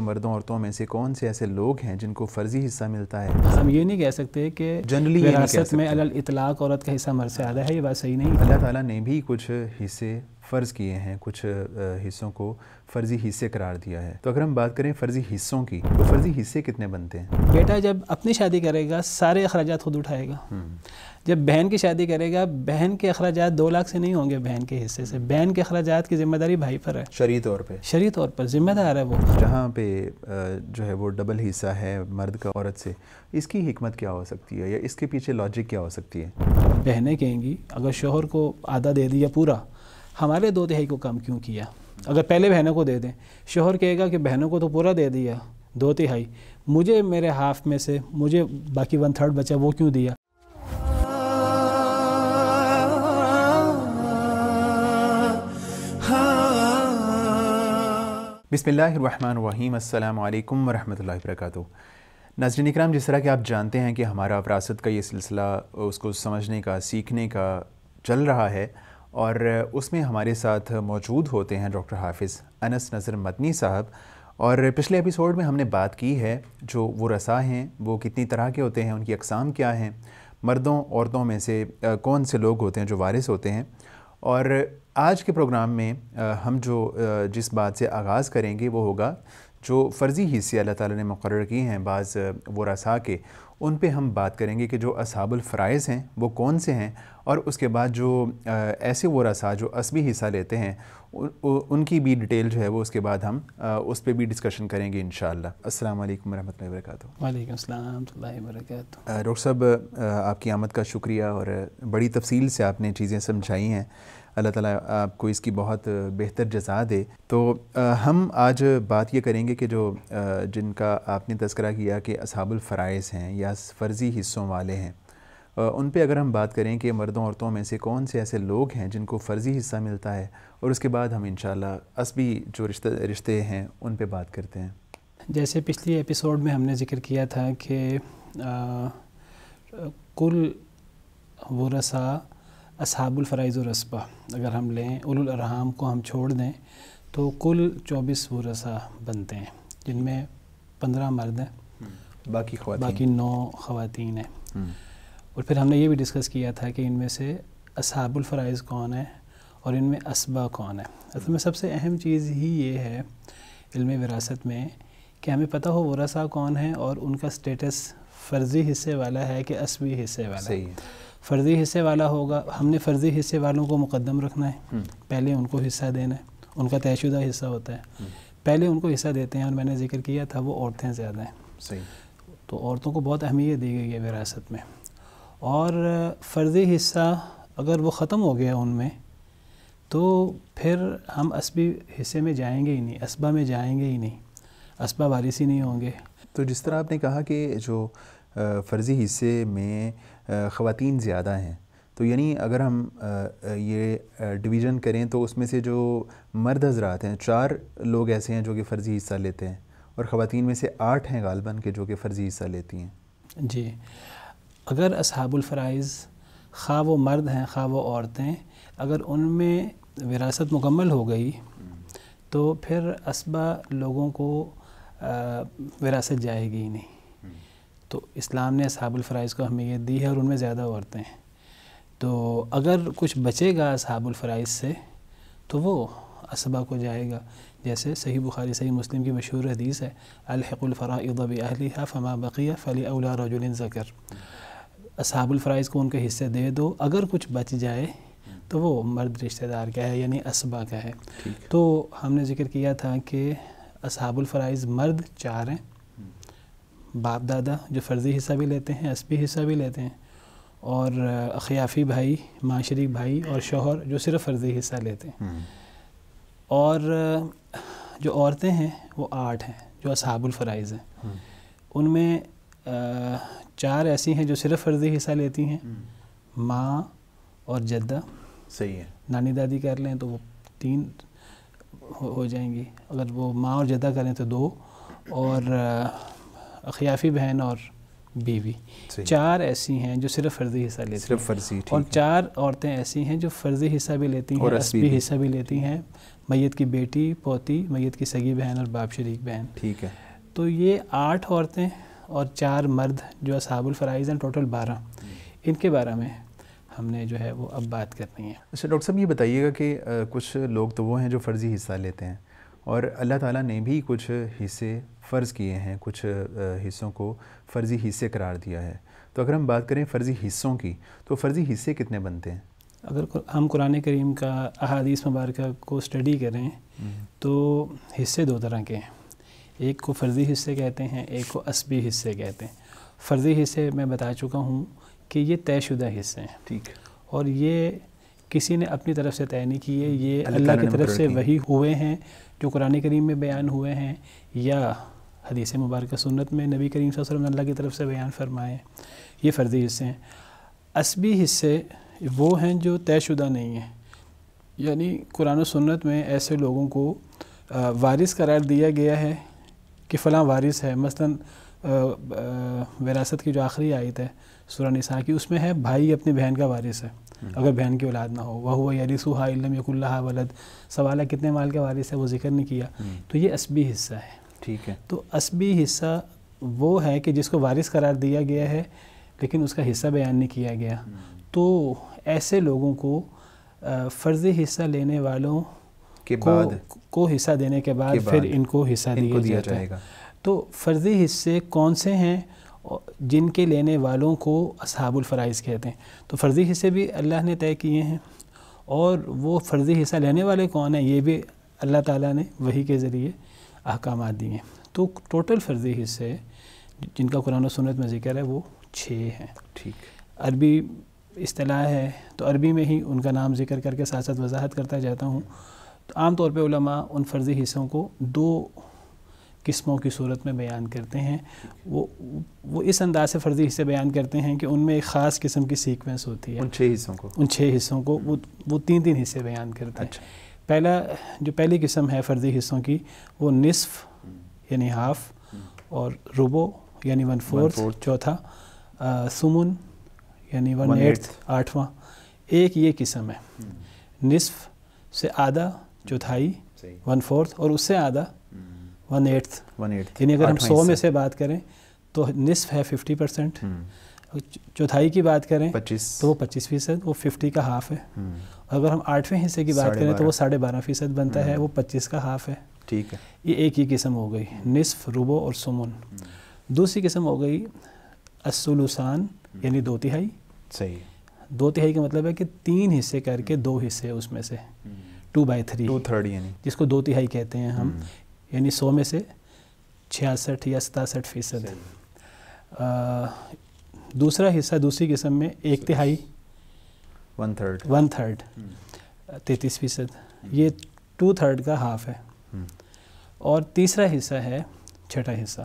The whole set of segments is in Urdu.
مردوں عورتوں میں سے کون سے ایسے لوگ ہیں جن کو فرضی حصہ ملتا ہے؟ ہم یہ نہیں کہہ سکتے کہ جنرلی وراثت میں علی الاطلاق عورت کا حصہ مرد سے زیادہ ہے، یہ بات صحیح نہیں ہے۔ اللہ تعالیٰ نے بھی کچھ حصے فرض کیے ہیں، کچھ حصوں کو فرضی حصے قرار دیا ہے۔ تو اگر ہم بات کریں فرضی حصوں کی تو فرضی حصے کتنے بنتے ہیں؟ بیٹا جب اپنی شادی کرے گا سارے اخراجات خود اٹھائے گا۔ جب بہن کی شادی کرے گا بہن کے اخراجات 2 لاکھ سے نہیں ہوں گے، بہن کے حصے سے۔ بہن کے اخراجات کی ذمہ داری بھائی پر ہے، شرعی طور پہ ذمہ دار ہے وہ۔ جہاں پہ جو ہے وہ ڈبل حصہ ہے مرد کا عورت سے، اس کی حکمت کیا ہو سکتی ہے یا اس کے پیچھے لاجک کیا ہو سکتی ہے؟ بہنیں کہیں گی اگر شوہر کو آدھا دے دیا پورا، ہمارے 2/3 کو کم کیوں کیا؟ اگر پہلے بہنوں کو دے دیں، شوہر کہے گا کہ بہنوں کو تو پورا دے دیا 2/3، مجھے میرے ہاف میں سے مجھے باقی 1/3 بچا، وہ کیوں دیا؟ بسم اللہ الرحمن الرحیم، السلام علیکم ورحمۃ اللہ وبرکاتہ۔ ناظرین اکرام، جس طرح کہ آپ جانتے ہیں کہ ہمارا وراثت کا یہ سلسلہ اس کو سمجھنے کا، سیکھنے کا چل رہا ہے، اور اس میں ہمارے ساتھ موجود ہوتے ہیں ڈاکٹر حافظ انس نذر مدنی صاحب۔ اور پچھلے ایپیسوڈ میں ہم نے بات کی ہے جو ورثاء ہیں وہ کتنی طرح کے ہوتے ہیں، ان کی اقسام کیا ہیں، مردوں عورتوں میں سے کون سے لوگ ہوتے ہیں جو وارث ہوتے ہیں۔ اور آج کے پروگرام میں ہم جس بات سے آغاز کریں گے وہ ہوگا جو فرضی حصے اللہ تعالیٰ نے مقرر کیے ہیں بعض ورثاء کے، ان پہ ہم بات کریں گے کہ جو اصحاب الفرائض ہیں وہ کون سے ہیں، اور اس کے بعد جو ایسے ورثاء جو عصبی حصہ لیتے ہیں ان کی بھی ڈیٹیل جو ہے وہ اس کے بعد ہم اس پہ بھی ڈسکشن کریں گے انشاءاللہ۔ السلام علیکم ورحمۃ اللہ وبرکاتہ۔ وعلیکم السلام ورحمۃ اللہ وبرکاتہ۔ ڈاکٹر صاحب، آپ کی آمد کا شکریہ، اور بڑی تفصیل سے آپ نے چیزیں سمجھائی ہیں، اللہ تعالیٰ آپ کو اس کی بہت بہتر جزا دے۔ تو ہم آج بات یہ کریں گے کہ جو جن کا آپ نے تذکرہ کیا کہ اصحاب الفرائض ہیں یا فرضی حصوں والے ہیں، ان پہ اگر ہم بات کریں کہ مردوں عورتوں میں سے کون سے ایسے لوگ ہیں جن کو فرضی حصہ ملتا ہے، اور اس کے بعد ہم انشاءاللہ عصبی جو رشتے ہیں ان پہ بات کرتے ہیں۔ جیسے پچھلی ایپیسوڈ میں ہم نے ذکر کیا تھا کہ کل ورثاء اصحاب الفرائض و رسبہ اگر ہم لیں، اولو الارحام کو ہم چھوڑ دیں تو کل 24 ورثاء بنتے ہیں، جن میں 15 مرد ہیں، باقی 9 خواتین ہیں۔ اور پھر ہم نے یہ بھی ڈسکس کیا تھا کہ ان میں سے اصحاب الفرائض کون ہیں اور ان میں اسبا کون ہے۔ اصل میں سب سے اہم چیز ہی یہ ہے علم وراثت میں کہ ہمیں پتہ ہو ورثاء کون ہیں اور ان کا سٹیٹس فرضی حصے والا ہے کہ عصبی حصے والا ہے۔ فرضی حصے والا ہوگا، ہم نے فرضی حصے والوں کو مقدم رکھنا ہے، پہلے ان کو حصہ دینا ہے، ان کا طے شدہ حصہ ہوتا ہے، پہلے ان کو حصہ دیتے ہیں، اور میں نے ذکر کیا تھا وہ عورتیں زیادہ ہیں، تو عورتوں کو بہت اہمیت دی گئی ہے وراثت میں۔ اور فرضی حصہ اگر وہ ختم ہو گیا ان میں تو پھر ہم عصبی حصے میں جائیں گے ہی نہیں، اسبا میں جائیں گے ہی نہیں، اسبا وارث ہی نہیں ہوں گے۔ تو جس طرح آپ نے کہا کہ جو فرضی حصے میں خواتین زیادہ ہیں، تو یعنی اگر ہم یہ ڈویژن کریں تو اس میں سے جو مرد حضرات ہیں 4 لوگ ایسے ہیں جو کہ فرضی حصہ لیتے ہیں، اور خواتین میں سے 8 ہیں غالباً کہ جو کہ فرضی حصہ لیتی ہیں۔ جی، اگر اصحاب الفرائض خواہ وہ مرد ہیں خواہ وہ عورتیں، اگر ان میں وراثت مکمل ہو گئی تو پھر اسبا لوگوں کو وراثت جائے گی ہی نہیں۔ تو اسلام نے اصحاب الفرائض کو اہمیت دی ہے، اور ان میں زیادہ عورتیں ہیں، تو اگر کچھ بچے گا اصحاب الفرائض سے تو وہ اسبا کو جائے گا۔ جیسے صحیح بخاری صحیح مسلم کی مشہور حدیث ہے، الحق الفرائض بأہلھا فما بقی فلأولی رجل ذکر، اصحاب الفرائض کو ان کے حصے دے دو، اگر کچھ بچ جائے تو وہ مرد رشتہ دار کا ہے، یعنی اسبا کا ہے۔ تو ہم نے ذکر کیا تھا کہ اصحاب الفرائض مرد 4 ہیں، باپ دادا جو فرضی حصہ بھی لیتے ہیں، عصبی حصہ بھی لیتے ہیں، اور اخیافی بھائی، معاشری بھائی، اور شوہر جو صرف فرضی حصہ لیتے ہیں۔ اور جو عورتیں ہیں وہ 8 ہیں جو اصحاب الفرائض ہیں، ان میں 4 ایسی ہیں جو صرف فرضی حصہ لیتی ہیں، ماں اور جدہ، صحیح ہے، نانی دادی کر لیں تو وہ 3 ہو جائیں گی، اگر وہ ماں اور جدہ کریں تو 2، اور اخیافی بہن اور بیوی. 4 ایسی ہیں جو صرف فرضی حصہ لیتی ہیں, فرضی, اور 4 عورتیں ایسی ہیں جو فرضی حصہ بھی لیتی ہیں, عصبی حصہ بھی لیتی ہیں, میت کی بیٹی, پوتی, میت کی سگی بہن اور باپ شریک بہن. ٹھیک ہے. تو یہ 8 عورتیں اور 4 مرد جو اصحاب الفرائض ہیں, ٹوٹل 12. ان کے بارے میں ہم نے جو ہے وہ اب بات کرنی ہے. اچھا ڈاکٹر صاحب یہ بتائیے گا کہ کچھ لوگ تو وہ ہیں جو فرضی حصہ لیتے ہیں, اور اللہ تعالیٰ نے بھی کچھ حصے فرض کیے ہیں, کچھ حصوں کو فرضی حصے قرار دیا ہے. تو اگر ہم بات کریں فرضی حصوں کی, تو فرضی حصے کتنے بنتے ہیں؟ اگر ہم قرآن کریم کا احادیث مبارکہ کو اسٹڈی کریں تو حصے 2 طرح کے ہیں. ایک کو فرضی حصے کہتے ہیں, ایک کو عصبی حصے کہتے ہیں. فرضی حصے میں بتا چکا ہوں کہ یہ طے شدہ حصے ہیں. ٹھیک. اور یہ کسی نے اپنی طرف سے طے نہیں کیے, یہ اللہ کی طرف سے وحی ہوئے ہیں جو قرآن کریم میں بیان ہوئے ہیں, یا حدیث مبارکہ سنت میں نبی کریم صلی اللہ علیہ وسلم نے اللہ کی طرف سے بیان فرمائے. یہ فرضی حصے ہیں. عصبی حصے وہ ہیں جو طے شدہ نہیں ہیں, یعنی قرآن و سنت میں ایسے لوگوں کو وارث قرار دیا گیا ہے کہ فلاں وارث ہے. مثلا وراثت کی جو آخری آیت ہے سورہ نساء کی, اس میں ہے بھائی اپنی بہن کا وارث ہے اگر بہن کی اولاد نہ ہو. وَهُوَ يَرِثُهَا إِن لَّمْ يَكُن لَّهَا وَلَدٌ. سوال ہے کتنے مال کا وارث ہے, وہ ذکر نہیں کیا. تو یہ عصبی حصہ ہے. ٹھیک ہے. تو عصبی حصہ وہ ہے کہ جس کو وارث قرار دیا گیا ہے لیکن اس کا حصہ بیان نہیں کیا گیا. تو ایسے لوگوں کو فرضی حصہ لینے والوں کو حصہ دینے کے بعد پھر ان کو حصہ دیا جائے گا. تو فرضی حصے کون سے ہیں جن کے لینے والوں کو اصحاب الفرائض کہتے ہیں؟ تو فرضی حصے بھی اللہ نے طے کیے ہیں, اور وہ فرضی حصہ لینے والے کون ہیں یہ بھی اللہ تعالیٰ نے وحی کے ذریعے احکامات دیے ہیں. تو ٹوٹل فرضی حصے جن کا قرآن و سنت میں ذکر ہے وہ 6 ہیں. ٹھیک. عربی اصطلاح ہے تو عربی میں ہی ان کا نام ذکر کر کے ساتھ ساتھ وضاحت کرتا جاتا ہوں. تو عام طور پہ علماء ان فرضی حصوں کو 2 قسموں کی صورت میں بیان کرتے ہیں. وہ اس انداز سے فرضی حصے بیان کرتے ہیں کہ ان میں ایک خاص قسم کی سیکوینس ہوتی ہے. ان 6 حصوں کو وہ 3 حصے بیان کرتے ہیں. پہلی قسم ہے فرضی حصوں کی, وہ نصف یعنی ہاف, اور ربع یعنی 1/4 چوتھا, ثمن یعنی 1/8 آٹھواں. ایک یہ قسم ہے نصف سے آدھا, چوتھائی 1/4, اور اس سے آدھا 1/8. یعنی اگر ہم 100 میں سے بات کریں تو نصف ہے 50%, چوتھائی کی بات کریں تو وہ 25%, وہ 50 کا ہاف ہے. اگر ہم 8ویں حصے کی بات کریں تو وہ 12.5% بنتا ہے, وہ 25 کا ہاف ہے. ٹھیک ہے. یہ ایک ہی قسم ہو گئی, نصف, ربع اور ثمن. دوسری قسم ہو گئی الثلثان یعنی 2/3. صحیح. 2/3 کا مطلب ہے کہ 3 حصے کر کے 2 حصے اس میں سے 2/3, 2/3 یعنی جس کو 2/3 کہتے ہیں ہم, یعنی 100 میں سے 66 یا 67%. دوسرا حصہ دوسری قسم میں 1/3 1/3 33%, یہ 2/3 کا ہاف ہے. اور تیسرا حصہ ہے چھٹا حصہ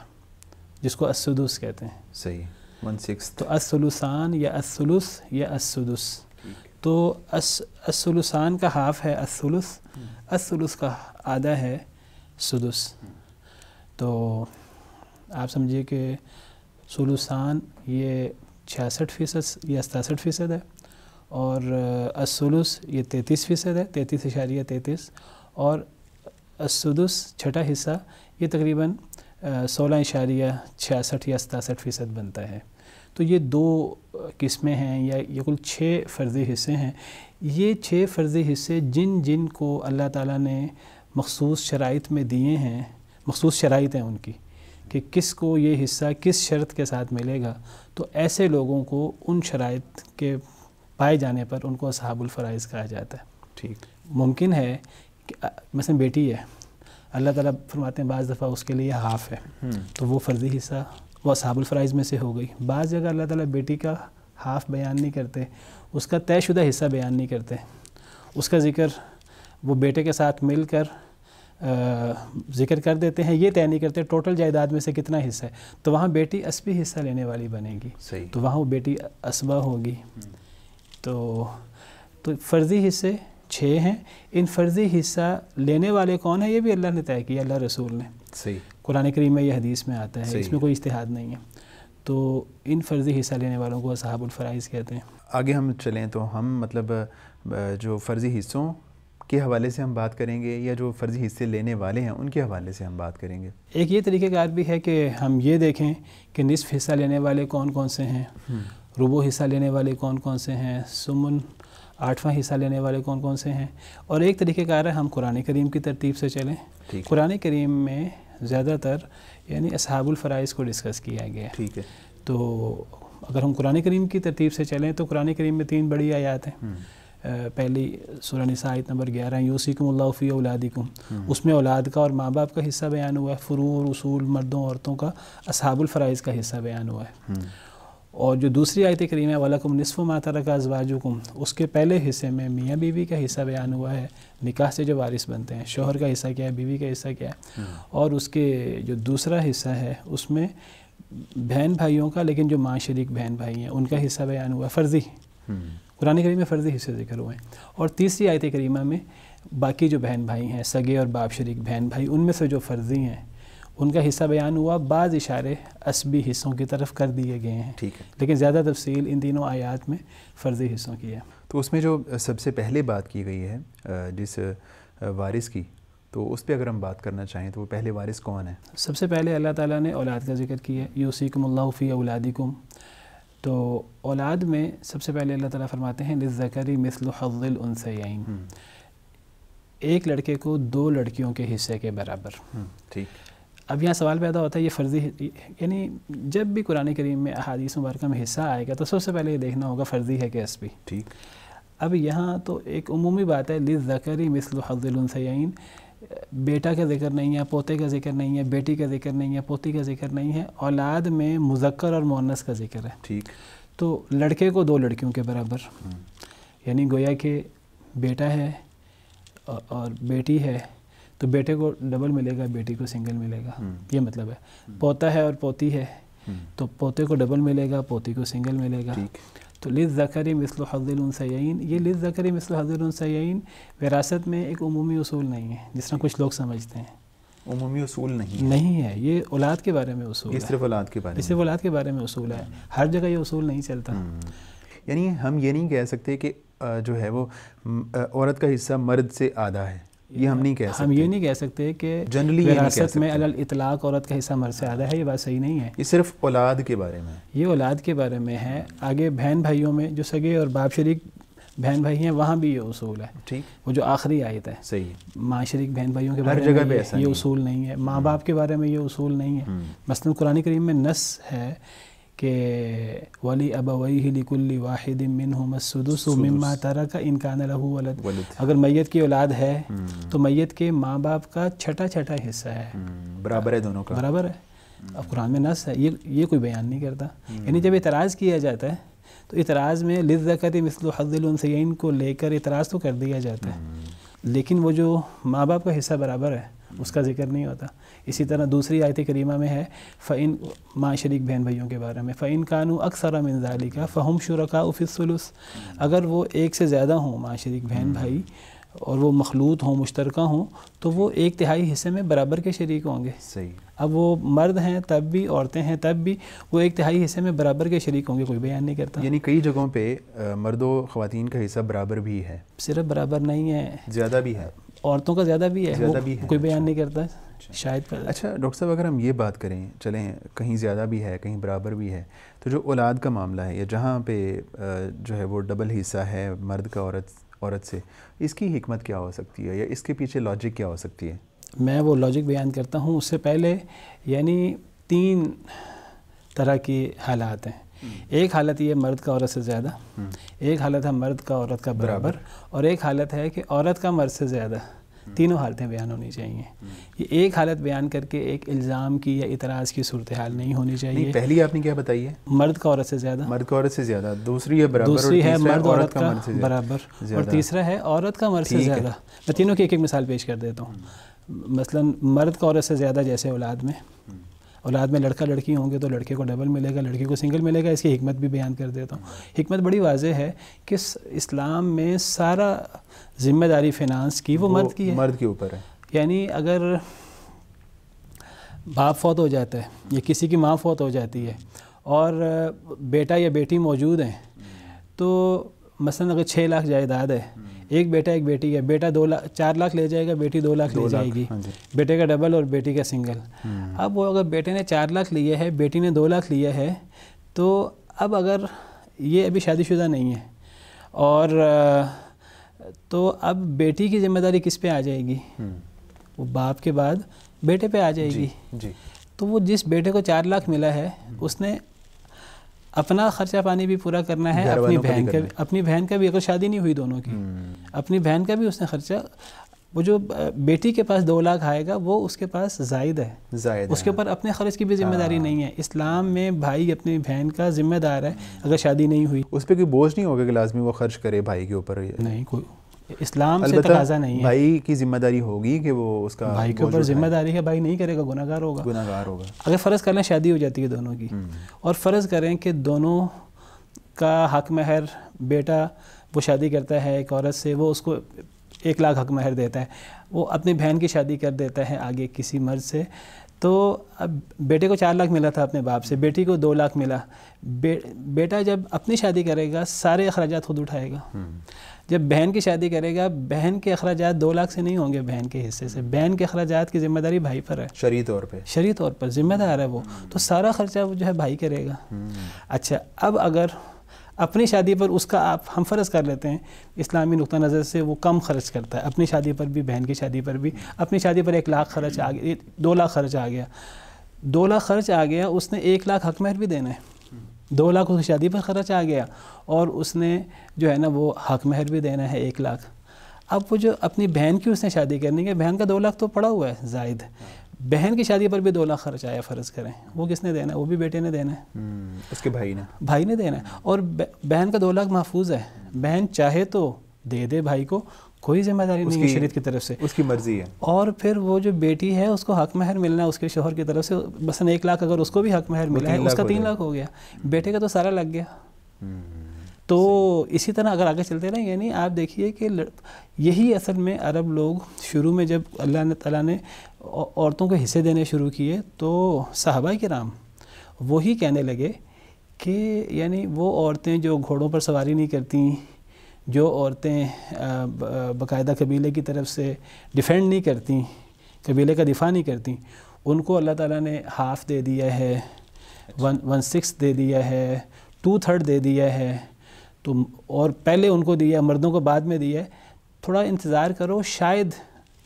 جس کو السدس کہتے ہیں. صحیح. 1/6. تو الثلثان یا الثلث یا السدس. تو الثلثان کا ہاف ہے الثلث, الثلث کا آدھا ہے سدس. تو آپ سمجھیے کہ ثلثان یہ 66% یا 67% ہے, اور الثلث یہ 33% ہے, 33.33, اور السدس چھٹا حصہ یہ تقریباً 16.66 یا 67% بنتا ہے. تو یہ 2 قسمیں ہیں, یا یہ کل 6 فرضی حصے ہیں. یہ 6 فرضی حصے جن کو اللہ تعالیٰ نے مخصوص شرائط میں دیے ہیں, مخصوص شرائط ہیں ان کی کہ کس کو یہ حصہ کس شرط کے ساتھ ملے گا, تو ایسے لوگوں کو ان شرائط کے پائے جانے پر ان کو اصحاب الفرائض کہا جاتا ہے. ٹھیک. ممکن ہے کہ مثلا بیٹی ہے, اللہ تعالیٰ فرماتے ہیں بعض دفعہ اس کے لیے ہاف ہے, تو وہ فرضی حصہ وہ اصحاب الفرائض میں سے ہو گئی. بعض جگہ اللہ تعالیٰ بیٹی کا ہاف بیان نہیں کرتے, اس کا طے شدہ حصہ بیان نہیں کرتے, اس کا ذکر وہ بیٹے کے ساتھ مل کر ذکر کر دیتے ہیں, یہ طے نہیں کرتے ٹوٹل جائیداد میں سے کتنا حصہ ہے. تو وہاں بیٹی عصبی حصہ لینے والی بنے گی. صحیح. تو وہاں وہ بیٹی عصبہ ہوگی. تو فرضی حصے 6 ہیں. ان فرضی حصہ لینے والے کون ہیں یہ بھی اللہ نے طے کیا, اللہ رسول نے. صحیح. قرآن کریم میں یہ حدیث میں آتا ہے, اس میں کوئی اجتہاد نہیں ہے. تو ان فرضی حصہ لینے والوں کو اصحاب الفرائض کہتے ہیں۔ آگے ہم چلیں تو ہم مطلب جو فرضی حصوں کے حوالے سے ہم بات کریں گے یا جو فرضی حصے لینے والے ہیں ان کے حوالے سے ہم بات کریں گے؟ ایک یہ طریقہ کار بھی ہے کہ ہم یہ دیکھیں کہ نصف حصہ لینے والے کون کون سے ہیں، ربع حصہ لینے والے کون کون سے ہیں، سمن 8واں حصہ لینے والے کون کون سے ہیں، اور ایک طریقہ کار ہے ہم قرآن کریم کی ترتیب سے چلیں۔ قرآن کریم میں زیادہ تر یعنی اصحاب الفرائض کو ڈسکس کیا گیا ہے۔ ٹھیک ہے، تو اگر ہم قرآن کریم کی ترتیب سے چلیں تو قرآن کریم میں 3 بڑی آیات ہیں۔ پہلی سورہ نساء آیت نمبر 11 یوصیکم اللہ فی اولادکم، اس میں اولاد کا اور ماں باپ کا حصہ بیان ہوا ہے، فروع اور اصول مردوں عورتوں کا اصحاب الفرائض کا حصہ بیان ہوا ہے۔ اور جو دوسری آیت کریمہ وَلَكُمْ نِصْفُ مَا تَرَكَ أَزْوَاجُكُمْ، اس کے پہلے حصے میں میاں بیوی کا حصہ بیان ہوا ہے، نکاح سے جو وارث بنتے ہیں، شوہر کا حصہ کیا ہے، بیوی کا حصہ کیا ہے، اور اس کے جو دوسرا حصہ ہے اس میں بہن بھائیوں کا، لیکن جو ماں شریک بہن بھائی ہیں ان کا حصہ بیان ہوا ہے، فرضی قرآن کریم میں فرضی حصے ذکر ہوئے ہیں۔ اور تیسری آیت کریمہ میں باقی جو بہن بھائی ہیں، سگے اور باپ شریک بہن بھائی، ان میں سے جو فرضی ہیں ان کا حصہ بیان ہوا، بعض اشارے عصبی حصوں کی طرف کر دیے گئے ہیں، ٹھیک ہے، لیکن زیادہ تفصیل ان تینوں آیات میں فرضی حصوں کی ہے۔ تو اس میں جو سب سے پہلے بات کی گئی ہے جس وارث کی، تو اس پہ اگر ہم بات کرنا چاہیں تو وہ پہلے وارث کون ہے؟ سب سے پہلے اللہ تعالیٰ نے اولاد کا ذکر کیا ہے، یوصیکم اللہ فی اولادکم۔ تو اولاد میں سب سے پہلے اللہ تعالیٰ فرماتے ہیں للذکر مثل حظ الانثیین، ایک لڑکے کو 2 لڑکیوں کے حصے کے برابر۔ ٹھیک، اب یہاں سوال پیدا ہوتا ہے یہ فرضی یعنی جب بھی قرآن کریم میں احادیث مبارکہ میں حصہ آئے گا تو سب سے پہلے یہ دیکھنا ہوگا فرضی ہے کہ عصبی۔ ٹھیک، اب یہاں تو ایک عمومی بات ہے للذکر مثل حظ الانثیین، بیٹا کا ذکر نہیں ہے، پوتے کا ذکر نہیں ہے، بیٹی کا ذکر نہیں ہے، پوتی کا ذکر نہیں ہے، اولاد میں مذکر اور مؤنث کا ذکر ہے۔ ٹھیک، تو لڑکے کو 2 لڑکیوں کے برابر، یعنی گویا کہ بیٹا ہے اور بیٹی ہے تو بیٹے کو ڈبل ملے گا، بیٹی کو سنگل ملے گا، یہ مطلب ہے۔ پوتا ہے اور پوتی ہے تو پوتے کو ڈبل ملے گا، پوتی کو سنگل ملے گا۔ تو للذکر مثل حظ الانثیین، یہ للذکر مثل حظ الانثیین وراثت میں ایک عمومی اصول نہیں ہے جس طرح کچھ لوگ سمجھتے ہیں، عمومی اصول نہیں ہے، یہ اولاد کے بارے میں اصول ہے، صرف اولاد کے بارے میں، صرف اولاد کے بارے میں اصول ہے، ہر جگہ یہ اصول نہیں چلتا۔ یعنی ہم یہ نہیں کہہ سکتے کہ جو ہے وہ عورت کا حصہ مرد سے آدھا ہے، یہ ہم نہیں کہہ سکتے، ہم یہ نہیں کہہ سکتے کہ جنرلی وراثت میں علی الاطلاق عورت کا حصہ مرد سے آدھا ہے، یہ بات صحیح نہیں ہے، یہ صرف اولاد کے بارے میں، یہ اولاد کے بارے میں ہے۔ آگے بہن بھائیوں میں جو سگے اور باپ شریک بہن بھائی ہیں وہاں بھی یہ اصول ہے، ٹھیک، وہ جو آخری آیت ہے، صحیح، ماں شریک بہن بھائیوں کے ہر بارے جگہ میں پہ ایسا یہ اصول نہیں ہے، ماں باپ کے بارے میں یہ اصول نہیں ہے۔ مثلا قرآن کریم میں نص ہے کہ وَلِأَبَوَيْهِ لِكُلِّ وَاحِدٍ مِّنْهُمَا السُّدُسُ مِمَّا تَرَكَ إِن كَانَ لَهُ وَلَدٌ، اگر میت کی اولاد ہے تو میت کے ماں باپ کا چھٹا حصہ ہے، برابر ہے دونوں کا، برابر ہے۔ اب قرآن میں نص ہے، یہ کوئی بیان نہیں کرتا، یعنی جب اعتراض کیا جاتا ہے تو اعتراض میں للذکر مثل حظ الانثیین کو لے کر اعتراض تو کر دیا جاتا ہے، لیکن وہ جو ماں باپ کا حصہ برابر ہے اس کا ذکر نہیں ہوتا۔ اسی طرح دوسری آیت کریمہ میں ہے فَإِن، ماں شریک بہن بھائیوں کے بارے میں، فَإِن كَانُوا أَكْثَرَ مِن ذَلِكَ فَهُمْ شُرَكَاءُ فِي الثُّلُثِ، اگر وہ 1 سے زیادہ ہوں ماں شریک بہن بھائی اور وہ مخلوط ہوں، مشترکہ ہوں، تو وہ 1/3 حصے میں برابر کے شریک ہوں گے۔ صحیح، اب وہ مرد ہیں تب بھی، عورتیں ہیں تب بھی، وہ 1/3 حصے میں برابر کے شریک ہوں گے، کوئی بیان نہیں کرتا۔ یعنی کئی جگہوں پہ مرد و خواتین کا حصہ برابر بھی ہے، صرف برابر نہیں ہے، زیادہ بھی ہے، عورتوں کا زیادہ بھی ہے، کوئی بیان نہیں کرتا شاید۔ اچھا ڈاکٹر صاحب، اگر ہم یہ بات کریں، چلیں کہیں زیادہ بھی ہے کہیں برابر بھی ہے، تو جو اولاد کا معاملہ ہے یا جہاں پہ جو ہے وہ ڈبل حصہ ہے مرد کا عورت سے، اس کی حکمت کیا ہو سکتی ہے یا اس کے پیچھے لاجک کیا ہو سکتی ہے؟ میں وہ لاجک بیان کرتا ہوں، اس سے پہلے یعنی 3 طرح کی حالات ہیں۔ ایک حالت یہ مرد کا عورت سے زیادہ، ایک حالت ہے مرد کا عورت کا برابر، اور ایک حالت ہے کہ عورت کا مرد سے زیادہ۔ تینوں حالتیں بیان ہونی چاہیے، یہ ایک حالت بیان کر کے ایک الزام کی یا اعتراض کی صورتحال نہیں ہونی چاہیے۔ پہلی آپ نے کیا بتائی ہے؟ مرد کا عورت سے زیادہ، مرد کا عورت سے زیادہ، دوسری ہے برابر، دوسری ہے مرد عورت کا برابر، اور تیسرا ہے عورت کا مرد سے زیادہ۔ میں تینوں کی ایک مثال پیش کر دیتا ہوں۔ مثلا مرد کا عورت سے زیادہ جیسے اولاد میں لڑکا لڑکی ہوں گے تو لڑکے کو ڈبل ملے گا، لڑکی کو سنگل ملے گا۔ اس کی حکمت بھی بیان کر دیتا ہوں۔ حکمت بڑی واضح ہے کہ اسلام میں سارا ذمہ داری فینانس کی وہ مرد کی ہے، مرد کے اوپر ہے۔ یعنی اگر باپ فوت ہو جاتا ہے یا کسی کی ماں فوت ہو جاتی ہے اور بیٹا یا بیٹی موجود ہیں تو مثلا اگر 6 لاکھ جائیداد ہے, ایک بیٹا ایک بیٹی ہے, بیٹا 4 لاکھ لے جائے گا, بیٹی 2 لاکھ لے جائے گی, بیٹے کا ڈبل اور بیٹی کا سنگل. اب وہ اگر بیٹے نے 4 لاکھ لیا ہے, بیٹی نے 2 لاکھ لیا ہے, تو اب اگر یہ ابھی شادی شدہ نہیں ہے اور تو اب بیٹی کی ذمہ داری کس پہ آ جائے گی؟ وہ باپ کے بعد بیٹے پہ آ جائے گی. تو وہ جس بیٹے کو 4 لاکھ ملا ہے اس نے اپنا خرچہ پانی بھی پورا کرنا ہے, اپنی بہن کا بھی, اگر شادی نہیں ہوئی دونوں کی, اپنی بہن کا بھی اس نے خرچہ, وہ جو بیٹی کے پاس 2 لاکھ آئے گا وہ اس کے پاس زائد ہے, اس کے اوپر اپنے خرچ کی بھی ذمہ داری نہیں ہے. اسلام میں بھائی اپنی بہن کا ذمہ دار ہے اگر شادی نہیں ہوئی. اس پہ کوئی بوجھ نہیں ہوگا کہ لازمی وہ خرچ کرے بھائی کے اوپر؟ نہیں, کوئی اسلام سے تقاضا نہیں ہے. بھائی کی ذمہ داری ہوگی کہ وہ اس کا, بھائی کے اوپر ذمہ داری ہے, بھائی نہیں کرے گا گناہگار ہوگا. اگر فرض کر لیں شادی ہو جاتی ہے دونوں کی, اور فرض کریں کہ دونوں کا حق مہر, بیٹا وہ شادی کرتا ہے ایک عورت سے, وہ اس کو 1 لاکھ حق مہر دیتا ہے, وہ اپنی بہن کی شادی کر دیتا ہے آگے کسی مرد سے, تو اب بیٹے کو 4 لاکھ ملا تھا اپنے باپ سے, بیٹی کو 2 لاکھ ملا. بیٹا جب اپنی شادی کرے گا سارے اخراجات خود اٹھائے گا. جب بہن کی شادی کرے گا, بہن کے اخراجات 2 لاکھ سے نہیں ہوں گے بہن کے حصے سے, بہن کے اخراجات کی ذمہ داری بھائی پر ہے, شرعی طور پر ذمہ دار ہے وہ, تو سارا خرچہ وہ جو ہے بھائی کرے گا. اچھا, اب اگر اپنی شادی پر اس کا ہم فرض کر لیتے ہیں اسلامی نقطہ نظر سے وہ کم خرچ کرتا ہے, اپنی شادی پر بھی بہن کی شادی پر بھی, اپنی شادی پر 1 لاکھ خرچ آ گیا, 2 لاکھ خرچ آ گیا, 2 لاکھ خرچ آ گیا, اس نے 1 لاکھ حق مہر بھی دینا ہے, 2 لاکھ اس کی شادی پر خرچ آ گیا, اور اس نے جو ہے نا وہ حق مہر بھی دینا ہے 1 لاکھ. اب وہ جو اپنی بہن کی اس نے شادی کرنی ہے, بہن کا 2 لاکھ تو پڑا ہوا ہے زائد, بہن کی شادی پر بھی 2 لاکھ خرچ آیا فرض کریں, وہ کس نے دینا ہے؟ وہ بھی بیٹے نے دینا ہے, اس کے بھائی نے دینا ہے. اور بہن کا 2 لاکھ محفوظ ہے, بہن چاہے تو دے دے بھائی کو, کوئی ذمہ داری نہیں ہے شریعت کی طرف سے, اس کی مرضی ہے. اور پھر وہ جو بیٹی ہے اس کو حق مہر ملنا ہے اس کے شوہر کی طرف سے, مثلا 1 لاکھ اگر اس کو بھی حق مہر ملا ہے, اس کا 3 لاکھ ہو گیا, بیٹے کا تو سارا لگ گیا. تو اسی طرح اگر آگے چلتے رہیں, یعنی آپ دیکھیے کہ یہی اصل میں عرب لوگ شروع میں جب اللہ تعالیٰ نے عورتوں کو حصے دینے شروع کیے تو صحابہ کرام وہی کہنے لگے کہ یعنی وہ عورتیں جو گھوڑوں پر سواری نہیں کرتی, جو عورتیں باقاعدہ قبیلے کی طرف سے ڈیفینڈ نہیں کرتی, قبیلے کا دفاع نہیں کرتی, ان کو اللہ تعالیٰ نے ہاف دے دیا ہے, 1/6 دے دیا ہے, 2/3 دے دیا ہے, تو اور پہلے ان کو دیا, مردوں کو بعد میں دیا ہے, تھوڑا انتظار کرو شاید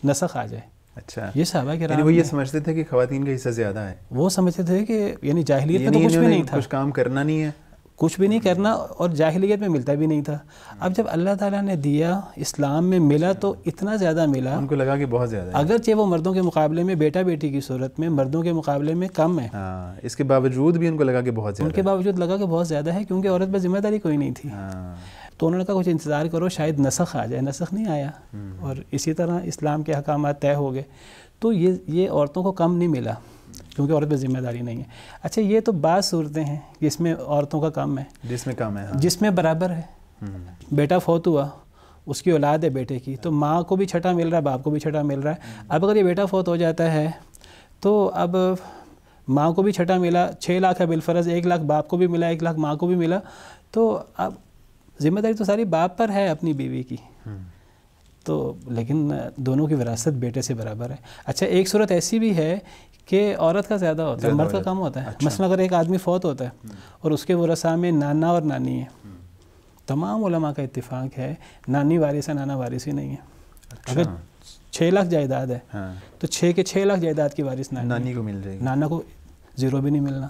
نسخ آ جائے. اچھا, یہ صحابہ کرام, یعنی وہ یہ سمجھتے تھے کہ خواتین کا حصہ زیادہ ہے, وہ سمجھتے تھے کہ یعنی جاہلیت میں تو کچھ بھی نہیں تھا, کچھ کام کرنا نہیں ہے, کچھ بھی نہیں کرنا, اور جاہلیت میں ملتا بھی نہیں تھا. اب جب اللہ تعالیٰ نے دیا, اسلام میں ملا تو اتنا زیادہ ملا, ان کو لگا کہ بہت زیادہ ہے, اگرچہ وہ مردوں کے مقابلے میں بیٹا بیٹی کی صورت میں مردوں کے مقابلے میں کم ہے, اس کے باوجود بھی ان کو لگا کہ بہت زیادہ, ان کے باوجود لگا کہ بہت زیادہ ہے, کیونکہ عورت پر ذمہ داری کوئی نہیں تھی. تو انہوں نے کہا کچھ انتظار کرو شاید نسخ آ جائے, نسخ نہیں آیا, اور اسی طرح اسلام کے احکامات طے ہو گئے. تو یہ عورتوں کو کم نہیں ملا کیونکہ عورت پہ ذمہ داری نہیں ہے. اچھا, یہ تو بعض صورتیں ہیں جس میں عورتوں کا کم ہے, جس میں کم ہے, جس میں برابر ہے. بیٹا فوت ہوا, اس کی اولاد ہے بیٹے کی, تو ماں کو بھی چھٹا مل رہا ہے, باپ کو بھی چھٹا مل رہا ہے. اب اگر یہ بیٹا فوت ہو جاتا ہے تو اب ماں کو بھی چھٹا ملا, 6 لاکھ ہے بالفرض, 1 لاکھ باپ کو بھی ملا, 1 لاکھ ماں کو بھی ملا, تو اب ذمہ داری تو ساری باپ پر ہے اپنی بیوی کی, تو لیکن دونوں کی وراثت بیٹے سے برابر ہے. اچھا, ایک صورت ایسی بھی ہے کہ عورت کا زیادہ ہوتا ہے, مرد کا کم ہوتا ہے. مثلا اگر ایک آدمی فوت ہوتا ہے اور اس کے ورثاء میں نانا اور نانی ہے, تمام علماء کا اتفاق ہے نانی وارث ہے, نانا وارث ہی نہیں ہے. اگر 6 لاکھ جائیداد ہے تو 6 لاکھ جائیداد کی وارث نانی کو مل جائے گی, نانا کو 0 بھی نہیں ملنا.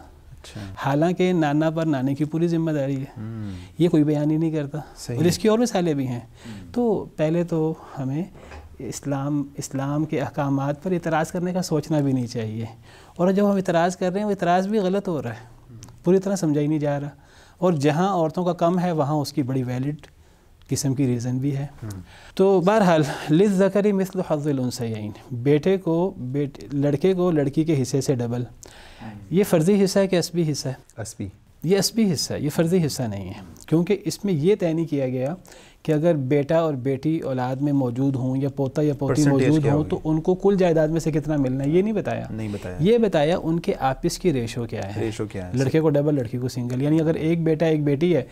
حالانکہ نانا پر نانے کی پوری ذمہ داری ہے, یہ کوئی بیان ہی نہیں کرتا, اور اس کی اور مثالیں بھی ہیں. تو پہلے تو ہمیں اسلام کے احکامات پر اعتراض کرنے کا سوچنا بھی نہیں چاہیے, اور جب ہم اعتراض کر رہے ہیں وہ اعتراض بھی غلط ہو رہا ہے, پوری طرح سمجھا ہی نہیں جا رہا, اور جہاں عورتوں کا کم ہے وہاں اس کی بڑی ویلڈ قسم کی ریزن بھی ہے. تو بہرحال للذکر مثل حظ الانثیین, بیٹے کو لڑکے کو لڑکی کے حصے سے ڈبل. یہ فرضی حصہ ہے کہ عصبی حصہ ہے؟ یہ عصبی حصہ ہے, یہ فرضی حصہ نہیں ہے, کیونکہ اس میں یہ طے نہیں کیا گیا کہ اگر بیٹا اور بیٹی اولاد میں موجود ہوں یا پوتا یا پوتی موجود ہوں تو ان کو کل جائیداد میں سے کتنا ملنا ہے، یہ نہیں بتایا. یہ بتایا ان کے آپس کی ریشو کیا ہے. لڑکے کو ڈبل، لڑکی کو سنگل. یعنی اگر ایک بیٹا ایک بیٹی ہے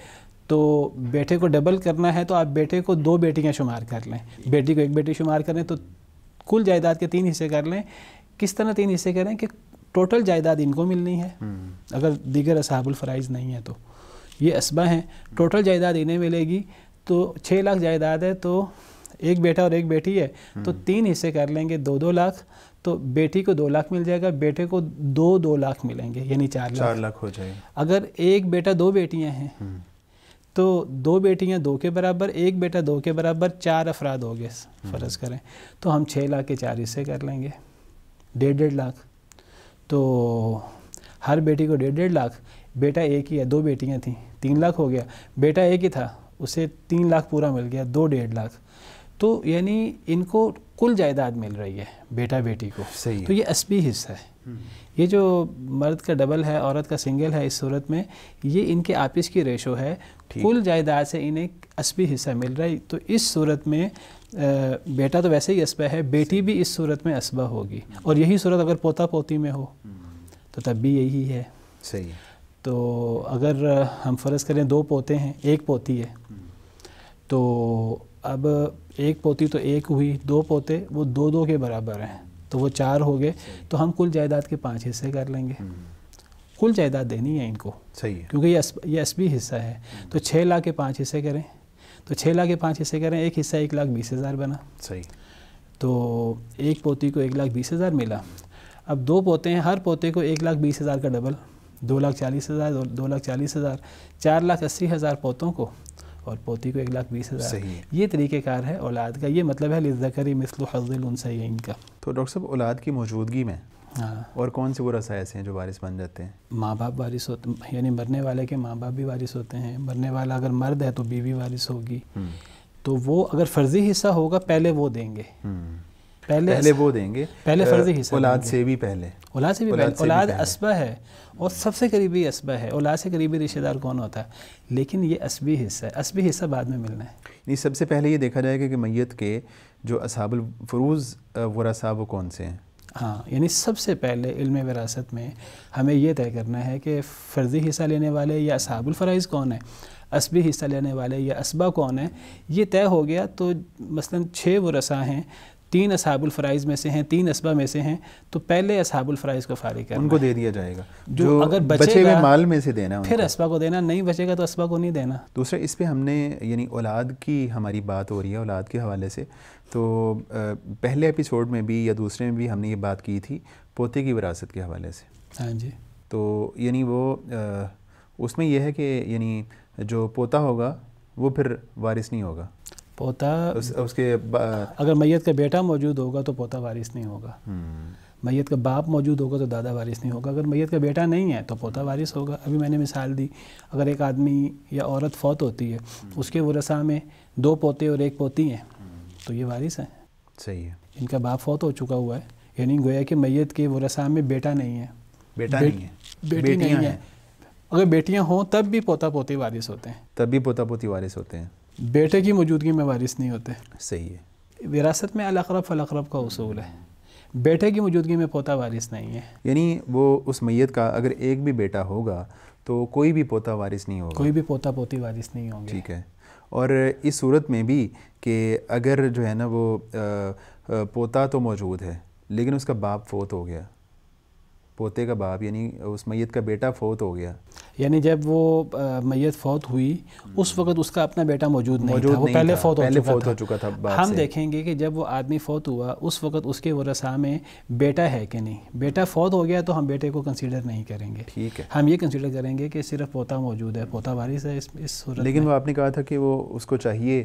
تو بیٹے کو ڈبل کرنا ہے تو آپ بیٹے کو 2 بیٹیاں شمار کر لیں، بیٹی کو 1 بیٹی شمار کریں تو کل جائیداد کے 3 حصے کر لیں. کس طرح 3 حصے کریں کہ ٹوٹل جائیداد ان کو ملنی ہے اگر دیگر اصحاب الفرائض نہیں ہے تو. یہ اسبہ ہیں، ٹوٹل جائیداد انہیں ملے گی. تو 6 لاکھ جائیداد ہے تو ایک بیٹا اور ایک بیٹی ہے تو 3 حصے کر لیں گے، 2 لاکھ. تو بیٹی کو 2 لاکھ مل جائے گا، بیٹے کو 2 لاکھ ملیں گے، یعنی 4 لاکھ ہو جائے گا. اگر ایک بیٹا 2 بیٹیاں ہیں تو 2 بیٹیاں 2 کے برابر، ایک بیٹا 2 کے برابر، 4 افراد ہو گئے فرض کریں تو ہم 6 لاکھ کے 4 حصے کر لیں گے، 1.5 لاکھ. تو ہر بیٹی کو 1.5 لاکھ. بیٹا ایک ہی ہے، 2 بیٹیاں تھیں، 3 لاکھ ہو گیا. بیٹا ایک ہی تھا، اسے 3 لاکھ پورا مل گیا، 2 1.5 لاکھ. تو یعنی ان کو کل جائیداد مل رہی ہے بیٹا بیٹی کو. تو یہ اسبی حصہ ہے. یہ جو مرد کا ڈبل ہے عورت کا سنگل ہے، اس صورت میں یہ ان کے آپس کی ریشو ہے. کل جائیداد سے انہیں اسبی حصہ مل رہا ہے. تو اس صورت میں بیٹا تو ویسے ہی اسبہ ہے، بیٹی بھی اس صورت میں اسبہ ہوگی. اور یہی صورت اگر پوتا پوتی میں ہو تو تب بھی یہی ہے. صحیح. تو اگر ہم فرض کریں 2 پوتے ہیں، 1 پوتی ہے، تو اب 1 پوتی تو 1 ہوئی، 2 پوتے وہ 2 کے برابر ہیں تو وہ 4 ہو گئے. تو ہم کل جائیداد کے 5 حصے کر لیں گے. کل جائیداد دینی ہے ان کو. صحیح ہے. کیونکہ یہ اسبی حصہ ہے. تو 6 لاکھ کے 5 حصے کریں تو 6 لاکھ کے 5 حصے کریں، ایک حصہ 1,20,000 بنا. صحیح. تو ایک پوتی کو 1,20,000 ملا. اب 2 پوتے ہیں، ہر پوتے کو 1,20,000 کا ڈبل، 2,40,000 2,40,000 4,80,000 پوتوں کو اور پوتی کو 1,20,000. یہ طریقہ کار ہے اولاد کا. یہ مطلب ہے للذکر مثل حظ الانثیین کا. تو ڈاکٹر صاحب اولاد کی موجودگی میں اور کون سے وہ ورثہ ایسے ہیں جو وارث بن جاتے ہیں؟ ماں باپ وارث ہوتے ہیں، یعنی مرنے والے کے ماں باپ بھی وارث ہوتے ہیں. مرنے والا اگر مرد ہے تو بیوی وارث ہوگی. تو وہ اگر فرضی حصہ ہوگا پہلے وہ دیں گے، پہلے وہ دیں گے، پہلے فرضی حصہ اولاد سے بھی پہلے. اولاد اسبہ ہے اور سب سے قریبی اسبہ ہے. اولاد سے قریبی رشتہ دار کون ہوتا ہے؟ لیکن یہ اسبی حصہ ہے. اسبی حصہ بعد میں ملنا ہے. یعنی سب سے پہلے یہ دیکھا جائے گا کہ میت کے جو اصحاب الفروض ورثہ وہ کون سے ہیں. ہاں، یعنی سب سے پہلے علم وراثت میں ہمیں یہ طے کرنا ہے کہ فرضی حصہ لینے والے یا اصحاب الفرائض کون ہیں، اسبی حصہ لینے والے یا اسبہ کون ہیں. یہ طے ہو گیا تو مثلا 6 ورثہ ہیں، 3 اصحاب الفرائض میں سے ہیں، 3 اسبہ میں سے ہیں. تو پہلے اصحاب الفرائض کو فارغ کرنا، ان کو دے دیا جائے گا. جو اگر بچے ہوئے مال میں سے دینا، پھر اسبہ کو دینا. نہیں بچے گا تو اسبہ کو نہیں دینا. دوسرا اس پہ ہم نے یعنی اولاد کی ہماری بات ہو رہی ہے اولاد کے حوالے سے، تو پہلے ایپیسوڈ میں بھی یا دوسرے میں بھی ہم نے یہ بات کی تھی پوتے کی وراثت کے حوالے سے. ہاں جی. تو یعنی وہ اس میں یہ ہے کہ یعنی جو پوتا ہوگا وہ پھر وارث نہیں ہوگا. پوتا اس کے اگر میت کا بیٹا موجود ہوگا تو پوتا وارث نہیں ہوگا. میت کا باپ موجود ہوگا تو دادا وارث نہیں ہوگا. اگر میت کا بیٹا نہیں ہے تو پوتا وارث ہوگا. ابھی میں نے مثال دی، اگر ایک آدمی یا عورت فوت ہوتی ہے، اس کے ورثاء میں 2 پوتے اور 1 پوتی ہیں تو یہ وارث ہیں. صحیح ہے. ان کا باپ فوت ہو چکا ہوا ہے، یعنی گویا کہ میت کے ورثاء میں بیٹا نہیں ہے، بیٹی نہیں ہے. اگر بیٹیاں ہوں تب بھی پوتا پوتی وارث ہوتے ہیں، تب بھی پوتا پوتی وارث ہوتے ہیں. بیٹے کی موجودگی میں وارث نہیں ہوتے. صحیح ہے. وراثت میں الاقرب فالاقرب کا اصول ہے. بیٹے کی موجودگی میں پوتا وارث نہیں ہے. یعنی وہ اس میت کا اگر ایک بھی بیٹا ہوگا تو کوئی بھی پوتا وارث نہیں ہوگا. کوئی بھی پوتا پوتی وارث نہیں ہوں گے. ٹھیک ہے. اور اس صورت میں بھی کہ اگر جو ہے نا وہ پوتا تو موجود ہے لیکن اس کا باپ فوت ہو گیا، پوتے کا باپ یعنی اس میت کا بیٹا فوت ہو گیا، یعنی جب وہ میت فوت ہوئی اس وقت اس کا اپنا بیٹا موجود نہیں تھا، وہ پہلے فوت ہو چکا تھا. ہم دیکھیں گے کہ جب وہ آدمی فوت ہوا اس وقت اس کے ورثاء میں بیٹا ہے کہ نہیں. بیٹا فوت ہو گیا تو ہم بیٹے کو کنسیڈر نہیں کریں گے. ٹھیک ہے. ہم یہ کنسیڈر کریں گے کہ صرف پوتا موجود ہے، پوتا وارث ہے اس صورت. لیکن وہ آپ نے کہا تھا کہ وہ اس کو چاہیے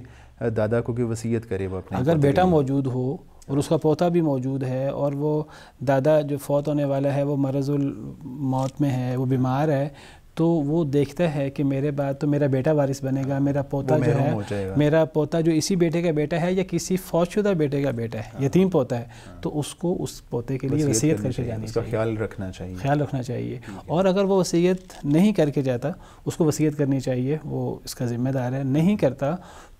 دادا کو کہ وصیت کرے وہ اپنے. اگر بیٹا موجود ہو اور اس کا پوتا بھی موجود ہے اور وہ دادا جو فوت ہونے والا ہے وہ مرض الموت میں ہے، وہ بیمار ہے، تو وہ دیکھتا ہے کہ میرے بعد تو میرا بیٹا وارث بنے گا، میرا پوتا جو ہے، میرا پوتا جو اسی بیٹے کا بیٹا ہے یا کسی فوت شدہ بیٹے کا بیٹا ہے، یتیم پوتا ہے، تو اس کو اس پوتے کے لیے وصیت کر کے جانی چاہیے، خیال رکھنا چاہیے. اور اگر وہ وصیت نہیں کر کے جاتا، اس کو وصیت کرنی چاہیے، وہ اس کا ذمہ دار ہے. نہیں کرتا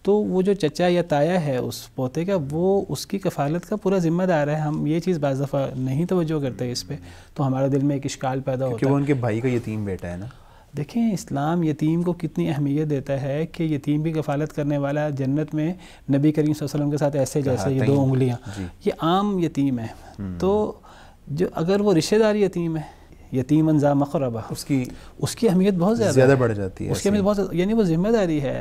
تو وہ جو چچا یا تایا ہے اس پوتے کا وہ اس کی کفالت کا پورا ذمہ دار ہے. ہم یہ چیز بعض دفعہ نہیں توجہ کرتے اس پہ, تو ہمارے دل میں ایک اشکال پیدا ہوتا ہے کہ وہ ان کے بھائی کا یتیم بیٹا ہے نا. دیکھیں اسلام یتیم کو کتنی اہمیت دیتا ہے کہ یتیم کی کفالت کرنے والا جنت میں نبی کریم صلی اللہ علیہ وسلم کے ساتھ ایسے جیسے یہ 2 انگلیاں, یہ عام یتیم ہے. تو جو اگر وہ رشتہ دار یتیم ہے, یتیماً ذا مقربہ, اس کی اہمیت بہت زیادہ بڑھ جاتی ہے. اس کی اہمیت بہت, یعنی وہ ذمہ داری ہے,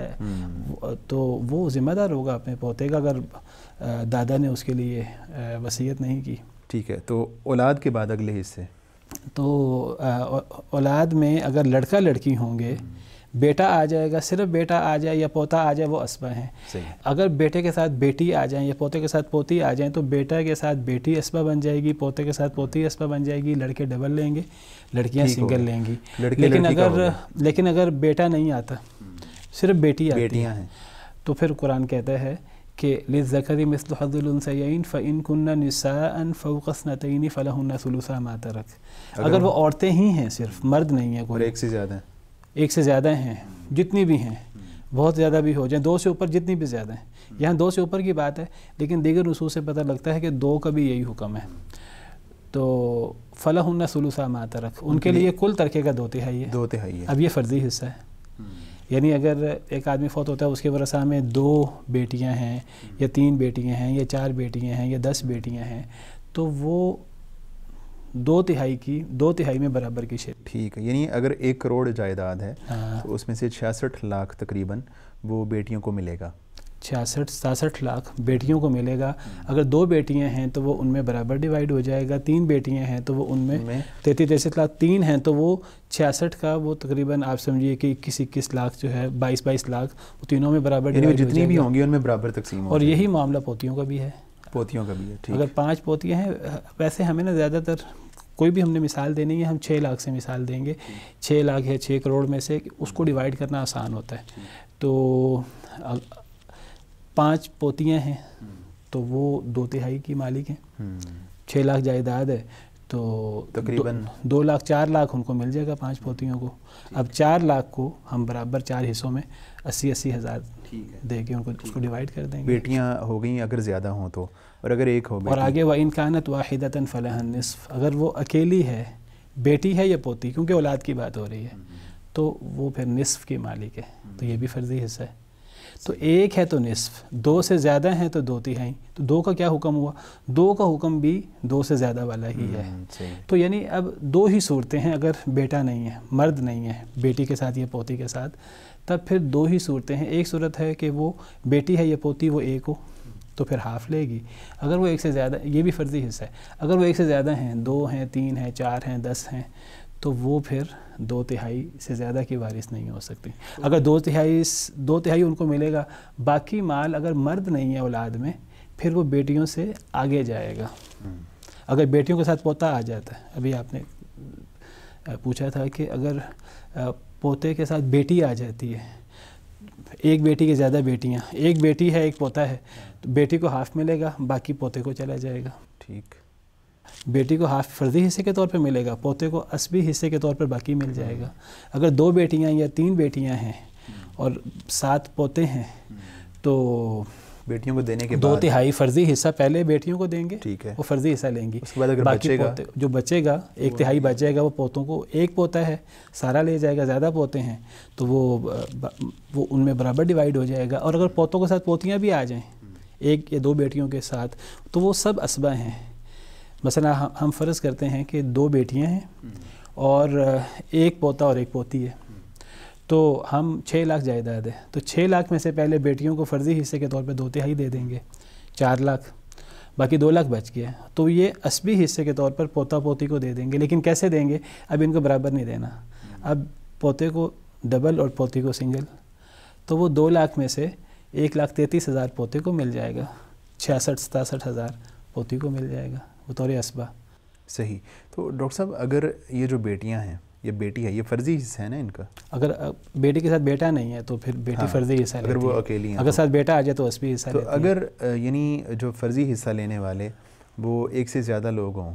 تو وہ ذمہ دار ہوگا اپنے پوتے کا اگر دادا نے اس کے لیے وصیت نہیں کی. ٹھیک ہے, تو اولاد کے بعد اگلے حصے, تو اولاد میں اگر لڑکا لڑکی ہوں گے, بیٹا آ جائے گا, صرف بیٹا آ جائے یا پوتا آ جائے وہ اسبہ ہیں. اگر بیٹے کے ساتھ بیٹی آ جائیں یا پوتے کے ساتھ پوتی آ جائیں تو بیٹا کے ساتھ بیٹی اسبہ بن جائے گی, پوتے کے ساتھ پوتی اسبہ بن جائے گی. لڑکے ڈبل لیں گے, لڑکیاں سنگل لیں گی. لیکن اگر بیٹا نہیں آتا, صرف بیٹی آتی ہے, تو پھر قرآن کہتا ہے کہ للذکر مثل حظ الانثیین فإن کن نساء فوق اثنتین فلہن ثلث ما ترک. اگر وہ عورتیں ہی ہیں, صرف مرد نہیں ہیں, کوئی ایک سے زیادہ ہیں, ایک سے زیادہ ہیں, جتنی بھی ہیں, بہت زیادہ بھی ہو جائیں, 2 سے اوپر جتنی بھی زیادہ ہیں. یہاں 2 سے اوپر کی بات ہے, لیکن دیگر نصوص سے پتہ لگتا ہے کہ 2 کا بھی یہی حکم ہے. تو فلہن ثلث ما ترک, ان کے لیے کل ترکے کا 2/3 ہے. 2/3 ہے. اب یہ فرضی حصہ ہے, یعنی اگر ایک آدمی فوت ہوتا ہے, اس کے ورثہ میں 2 بیٹیاں ہیں یا 3 بیٹیاں ہیں یا 4 بیٹیاں ہیں یا 10 بیٹیاں ہیں, تو وہ 2/3 میں برابر کی شرح. ٹھیک ہے, یعنی اگر 1 کروڑ جائیداد ہے تو اس میں سے 66 لاکھ تقریباً وہ بیٹیوں کو ملے گا. 66 لاکھ بیٹیوں کو ملے گا. اگر 2 بیٹیاں ہیں تو وہ ان میں برابر ڈیوائیڈ ہو جائے گا. 3 بیٹیاں ہیں تو وہ ان میں 33 لاکھ. 3 ہیں تو وہ 66 کا وہ تقریباً آپ سمجھیے کہ 21 لاکھ جو ہے 22 لاکھ, وہ تینوں میں برابر ڈیوائیڈ ہو جائے گا. جتنی بھی ہوں گی ان میں برابر تقسیم ہو. اور یہی معاملہ پوتیوں کا بھی ہے. پوتیوں کا بھی ہے. اگر 5 پوتیاں ہیں, ویسے ہمیں نا زیادہ تر کوئی بھی ہم نے مثال دینی ہے, ہم 6 لاکھ سے مثال دیں گے. 6 لاکھ ہے 6 کروڑ میں سے, اس کو ڈیوائیڈ کرنا آسان ہوتا ہے. تو 5 پوتیاں ہیں تو وہ 2/3 کی مالک ہیں. 6 لاکھ جائیداد ہے تو تقریباً 2 لاکھ 4 لاکھ ان کو مل جائے گا 5 پوتیوں کو. اب 4 لاکھ کو ہم برابر 4 حصوں میں 80 ہزار دے کے ان کو اس کو ڈیوائیڈ کر دیں گے. بیٹیاں ہو گئیں اگر زیادہ ہوں تو, اور اگر ایک ہو بیٹی. اور آگے وَإِنْ كَانَتْ وَاحِدَةً فَلَهَا النِّصْفُ, اگر وہ اکیلی ہے, بیٹی ہے یا پوتی, کیونکہ اولاد کی بات ہو رہی ہے, تو وہ پھر نصف کی مالک ہے. تو یہ بھی فرضی حصہ ہے. تو 1 ہے تو نصف, 2 سے زیادہ ہیں تو 2/3. تو 2 کا کیا حکم ہوا؟ 2 کا حکم بھی 2 سے زیادہ والا ہی ہے. تو یعنی اب 2 ہی صورتیں ہیں, اگر بیٹا نہیں ہے, مرد نہیں ہے بیٹی کے ساتھ یا پوتی کے ساتھ, تب پھر 2 ہی صورتیں ہیں. ایک صورت ہے کہ وہ بیٹی ہے یا پوتی وہ 1 ہو تو پھر ہاف لے گی. اگر وہ 1 سے زیادہ, یہ بھی فرضی حصہ ہے, اگر وہ 1 سے زیادہ ہیں, 2 ہیں 3 ہیں 4 ہیں 10 ہیں, تو وہ پھر 2/3 سے زیادہ کی وارث نہیں ہو سکتی. اگر 2/3 ان کو ملے گا, باقی مال اگر مرد نہیں ہے اولاد میں, پھر وہ بیٹیوں سے آگے جائے گا. اگر بیٹیوں کے ساتھ پوتا آ جاتا ہے, ابھی آپ نے پوچھا تھا کہ اگر پوتے کے ساتھ بیٹی آ جاتی ہے, ایک بیٹی کے زیادہ بیٹیاں, ایک بیٹی ہے ایک پوتا ہے, تو بیٹی کو ہاف ملے گا, باقی پوتے کو چلا جائے گا. ٹھیک, بیٹی کو ہاف فرضی حصے کے طور پہ ملے گا, پوتے کو اسبی حصے کے طور پر باقی مل جائے گا. اگر 2 بیٹیاں یا 3 بیٹیاں ہیں اور 7 پوتے ہیں, تو بیٹیوں کو دینے کے بعد 2/3 فرضی حصہ پہلے بیٹیوں کو دیں گے. ٹھیک ہے, وہ فرضی حصہ لیں گی. اس کے بعد اگر باقی جو بچے گا 1/3 بچ جائے گا, وہ پوتوں کو, ایک پوتا ہے سارا لے جائے گا, زیادہ پوتے ہیں تو وہ ان میں برابر ڈیوائیڈ ہو جائے گا. اور اگر پوتوں کے ساتھ پوتیاں بھی آ جائیں, 1 یا 2 بیٹیوں کے ساتھ, تو وہ سب اسبہ ہیں. مثلا ہم فرض کرتے ہیں کہ 2 بیٹیاں ہیں اور 1 پوتا اور 1 پوتی ہے, تو ہم 6 لاکھ جائیداد ہے, تو 6 لاکھ میں سے پہلے بیٹیوں کو فرضی حصے کے طور پہ 2/3 دے دیں گے, 4 لاکھ, باقی 2 لاکھ بچ گیا. تو یہ اسبی حصے کے طور پر پوتا پوتی کو دے دیں گے. لیکن کیسے دیں گے؟ اب ان کو برابر نہیں دینا, اب پوتے کو ڈبل اور پوتی کو سنگل. تو وہ 2 لاکھ میں سے 1,33,000 پوتے کو مل جائے گا, 66-67 ہزار پوتی کو مل جائے گا بطور اسبہ. صحیح. تو ڈاکٹر صاحب اگر یہ جو بیٹیاں ہیں, یہ بیٹی ہے, یہ فرضی حصہ ہے نا ان کا؟ اگر بیٹی کے ساتھ بیٹا نہیں ہے تو پھر بیٹی فرضی حصہ لیتی ہے. اگر وہ اکیلی ہیں, اگر ساتھ بیٹا آ جائے تو اسبی حصہ لیتی ہے. تو اگر یعنی جو فرضی حصہ لینے والے وہ 1 سے زیادہ لوگ ہوں,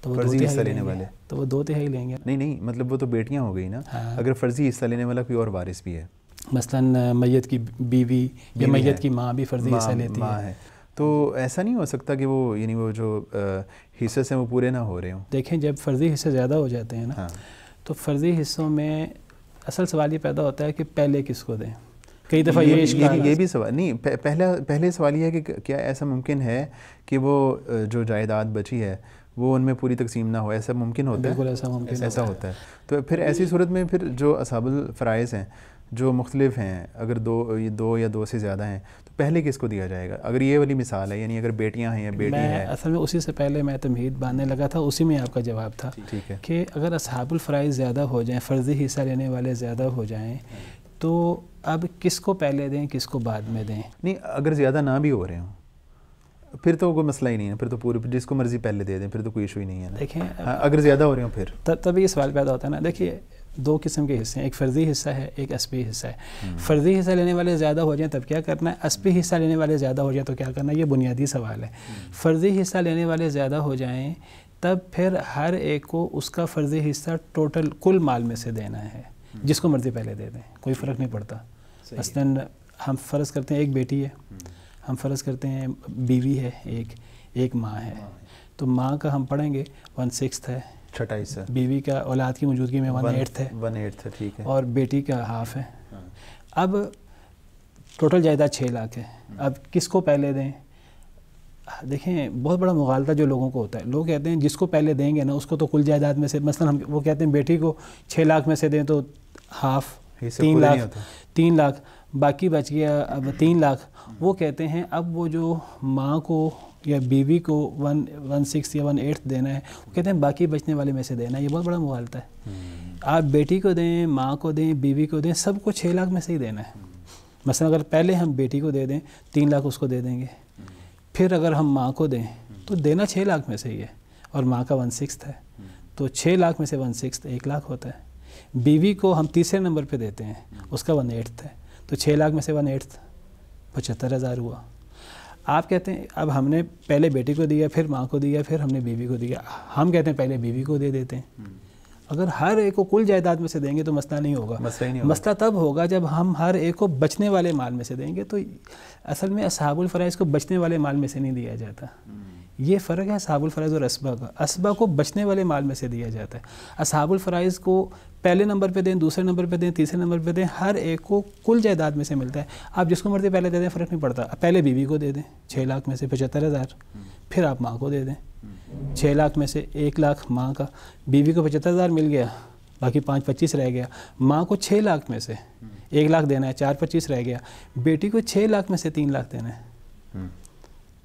تو فرضی حصہ لینے والے, تو وہ 2/3 لیں گے. نہیں, مطلب وہ تو بیٹیاں ہو گئی نا. اگر فرضی حصہ لینے والا کوئی اور وارث بھی ہے, مثلاً میت کی بیوی یا میت کی ماں بھی فرضی حصہ لیتی ہے. تو ایسا نہیں ہو سکتا کہ وہ یعنی وہ جو حصے سے وہ پورے نہ ہو رہے ہوں؟ دیکھیں جب فرضی حصے زیادہ ہو جاتے ہیں نا تو فرضی حصوں میں اصل سوال یہ پیدا ہوتا ہے کہ پہلے کس کو دیں. کئی دفعہ یہ بھی سوال نہیں، پہلے سوال یہ ہے کہ کیا ایسا ممکن ہے کہ وہ جو جائیداد بچی ہے وہ ان میں پوری تقسیم نہ ہو؟ ایسا ممکن ہوتا ہے؟ بالکل ایسا ممکن ایسا ہوتا ہے. تو پھر ایسی صورت میں پھر جو اصحاب الفرائض ہیں جو مختلف ہیں، اگر دو یا دو سے زیادہ ہیں تو پہلے کس کو دیا جائے گا؟ اگر یہ والی مثال ہے یعنی اگر بیٹیاں ہیں یا بیٹی ہے. اصل میں اسی سے پہلے میں تمہید باندھنے لگا تھا، اسی میں آپ کا جواب تھا کہ اگر اصحاب الفرائض زیادہ ہو جائیں، فرضی حصہ لینے والے زیادہ ہو جائیں تو اب کس کو پہلے دیں کس کو بعد میں دیں؟ نہیں، اگر زیادہ نہ بھی ہو رہے ہوں پھر تو کوئی مسئلہ ہی نہیں ہے، پھر تو پورے جس کو مرضی پہلے دے دیں، پھر تو کوئی ایشو ہی نہیں ہے. دیکھیں اگر زیادہ ہو رہے ہوں پھر تب یہ سوال پیدا ہوتا ہے نا. دیکھیے دو قسم کے حصے ہیں، ایک فرضی حصہ ہے ایک اسبی حصہ ہے. فرضی حصہ لینے والے زیادہ ہو جائیں تب کیا کرنا ہے، اسبی حصہ لینے والے زیادہ ہو جائیں تو کیا کرنا ہے، یہ بنیادی سوال ہے. فرضی حصہ لینے والے زیادہ ہو جائیں تب پھر ہر ایک کو اس کا فرضی حصہ ٹوٹل کل مال میں سے دینا ہے، جس کو مرضی پہلے دے دیں، کوئی فرق نہیں پڑتا. مثلاً ہم فرض کرتے ہیں ایک بیٹی ہے، ہم فرض کرتے ہیں بیوی ہے، ایک ماں ہے، تو ماں کا ہم پڑھیں گے 1/6 ہے، چھٹا حصہ. بیوی کا اولاد کی موجودگی میں 1/8 ہے، 1/8 ہے، ٹھیک ہے، اور بیٹی کا ہاف ہے. اب ٹوٹل جائیداد 6 لاکھ ہے. اب کس کو پہلے دیں؟ دیکھیں بہت بڑا مغالطہ جو لوگوں کو ہوتا ہے، لوگ کہتے ہیں جس کو پہلے دیں گے نا اس کو تو کل جائیداد میں سے، مثلاً وہ کہتے ہیں بیٹی کو 6 لاکھ میں سے دیں تو ہاف 3 لاکھ باقی بچ گیا، اب 3 لاکھ. وہ کہتے ہیں اب وہ جو ماں کو یا بیوی کو 1/6 یا 1/8 دینا ہے، وہ کہتے ہیں باقی بچنے والے میں سے دینا ہے. یہ بہت بڑا مغالطہ ہے. آپ بیٹی کو دیں، ماں کو دیں، بیوی کو دیں، سب کو 6 لاکھ میں سے ہی دینا ہے. مثلا اگر پہلے ہم بیٹی کو دے دیں 3 لاکھ اس کو دے دیں گے، پھر اگر ہم ماں کو دیں تو دینا 6 لاکھ میں سے ہی ہے، اور ماں کا 1/6 ہے تو 6 لاکھ میں سے 1/6 1 لاکھ ہوتا ہے. بیوی کو ہم تیسرے نمبر پہ دیتے ہیں، اس کا 1/8 ہے، تو 6 لاکھ میں سے 1/8 75,000 ہوا. آپ کہتے ہیں اب ہم نے پہلے بیٹی کو دیا، پھر ماں کو دیا، پھر ہم نے بیوی کو دیا. ہم کہتے ہیں پہلے بیوی کو دے دیتے ہیں. اگر ہر ایک کو کل جائیداد میں سے دیں گے تو مسئلہ نہیں ہوگا. مسئلہ تب ہوگا جب ہم ہر ایک کو بچنے والے مال میں سے دیں گے. تو اصل میں اصحاب الفرائض کو بچنے والے مال میں سے نہیں دیا جاتا. یہ فرق ہے اصحاب الفرائض اور اسبا کا. اسبا کو بچنے والے مال میں سے دیا جاتا ہے، اصحاب الفرائض کو پہلے نمبر پہ دیں، دوسرے نمبر پہ دیں، تیسرے نمبر پہ دیں، ہر ایک کو کل جائیداد میں سے ملتا ہے. آپ جس کو مرضی پہلے دے دیں فرق نہیں پڑتا. پہلے بیوی کو دے دیں 6 لاکھ میں سے 75,000، پھر آپ ماں کو دے دیں 6 لاکھ میں سے 1 لاکھ ماں کا. بیوی کو 75,000 مل گیا، باقی 5/25 رہ گیا. ماں کو 6 لاکھ میں سے 1 لاکھ دینا ہے، 4/25 رہ گیا. بیٹی کو 6 لاکھ میں سے 3 لاکھ دینا ہے.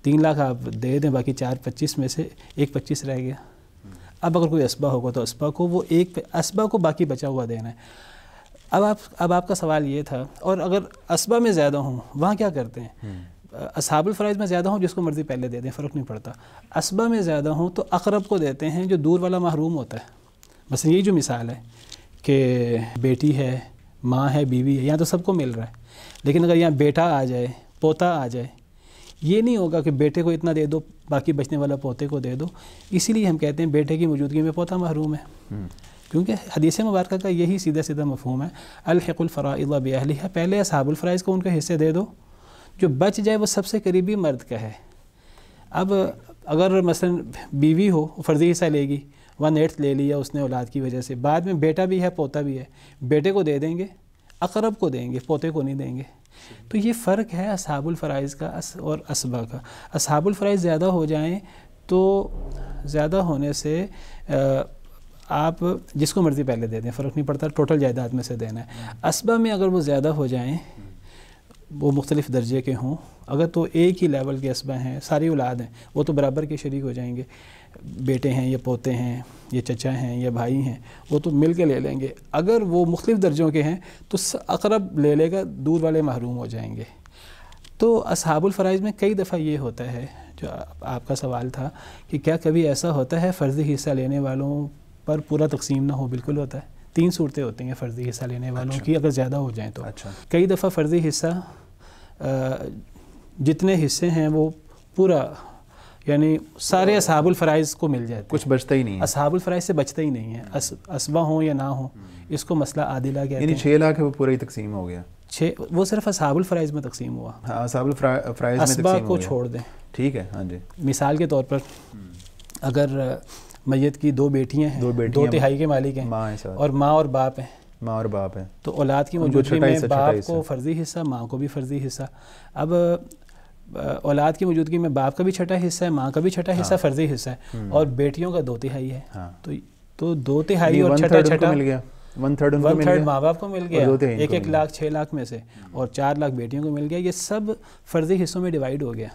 3 لاکھ آپ دے دیں، باقی 4/25 میں سے 1/25 رہ گیا. اب اگر کوئی اسبا ہوگا تو اسبا کو وہ اسبا کو باقی بچا ہوا دینا ہے. اب آپ کا سوال یہ تھا، اور اگر اسبا میں زیادہ ہوں وہاں کیا کرتے ہیں؟ اصحاب الفرائض میں زیادہ ہوں جس کو مرضی پہلے دے دیں، فرق نہیں پڑتا. اسبا میں زیادہ ہوں تو اقرب کو دیتے ہیں، جو دور والا محروم ہوتا ہے. بس یہی جو مثال ہے کہ بیٹی ہے، ماں ہے، بیوی ہے، یہاں تو سب کو مل رہا ہے. لیکن اگر یہاں بیٹا آ جائے، پوتا آ جائے، یہ نہیں ہوگا کہ بیٹے کو اتنا دے دو باقی بچنے والا پوتے کو دے دو. اسی لیے ہم کہتے ہیں بیٹے کی موجودگی میں پوتا محروم ہے، کیونکہ حدیث مبارکہ کا یہی سیدھا مفہوم ہے، الحق الفرائض باہلھا. پہلے اصحاب الفرائض کو ان کے حصے دے دو، جو بچ جائے وہ سب سے قریبی مرد کا ہے. اب اگر مثلا بیوی ہو فرضی حصہ لے گی، 1/8 لے لیا اس نے اولاد کی وجہ سے، بعد میں بیٹا بھی ہے پوتا بھی ہے، بیٹے کو دے دیں گے، اقرب کو دیں گے، پوتے کو نہیں دیں گے. تو یہ فرق ہے اصحاب الفرائض کا اور اسبا کا. اصحاب الفرائض زیادہ ہو جائیں تو زیادہ ہونے سے آپ جس کو مرضی پہلے دے دیں، فرق نہیں پڑتا، ٹوٹل جائیداد میں سے دینا ہے. اسبا میں اگر وہ زیادہ ہو جائیں، وہ مختلف درجے کے ہوں، اگر تو ایک ہی لیول کے اسبا ہیں، ساری اولاد ہیں، وہ تو برابر کے شریک ہو جائیں گے. بیٹے ہیں یا پوتے ہیں یا چچا ہیں یا بھائی ہیں، وہ تو مل کے لے لیں گے. اگر وہ مختلف درجوں کے ہیں تو اقرب لے لے گا، دور والے محروم ہو جائیں گے. تو اصحاب الفرائض میں کئی دفعہ یہ ہوتا ہے، جو آپ کا سوال تھا کہ کیا کبھی ایسا ہوتا ہے فرضی حصہ لینے والوں پر پورا تقسیم نہ ہو؟ بالکل ہوتا ہے. 3 صورتیں ہوتی ہیں فرضی حصہ لینے والوں کی اگر زیادہ ہو جائیں تو. کئی دفعہ فرضی حصہ جتنے حصے ہیں وہ پورا یعنی سارے اصحاب الفرائض کو مل جاتے ہیں, کچھ بچتا ہی نہیں ہے, اصحاب الفرائض سے بچتا ہی نہیں ہے, اسبہ ہوں یا نہ ہوں. اس کو مسئلہ عادلہ کہتے ہیں. یعنی 6 لاکھ ہے وہ پورا ہی تقسیم ہو گیا, وہ صرف اصحاب الفرائض میں تقسیم ہوا. ہاں اصحاب الفرائض میں اسبہ تقسیم ہو کو گیا, چھوڑ دیں. ٹھیک ہے, ہاں جی. مثال کے طور پر اگر میت کی 2 بیٹیاں ہیں, 2 تہائی کے مالک ہیں, اور ماں اور باپ ہیں, تو اولاد کی موجودگی میں باپ کو فرضی حصہ, ماں کو بھی فرضی حصہ. اب اولاد کی موجودگی میں باپ کا بھی چھٹا حصہ ہے, ماں کا بھی چھٹا حصہ فرضی حصہ ہے, اور بیٹیوں کا 2 تہائی ہے. تو 2 تہائی اور چھٹا مل گیا, 1/3 ماں باپ کو مل گیا, 1 لاکھ 6 لاکھ میں سے, اور 4 لاکھ بیٹیوں کو مل گیا. یہ سب فرضی حصوں میں ڈیوائیڈ ہو گیا.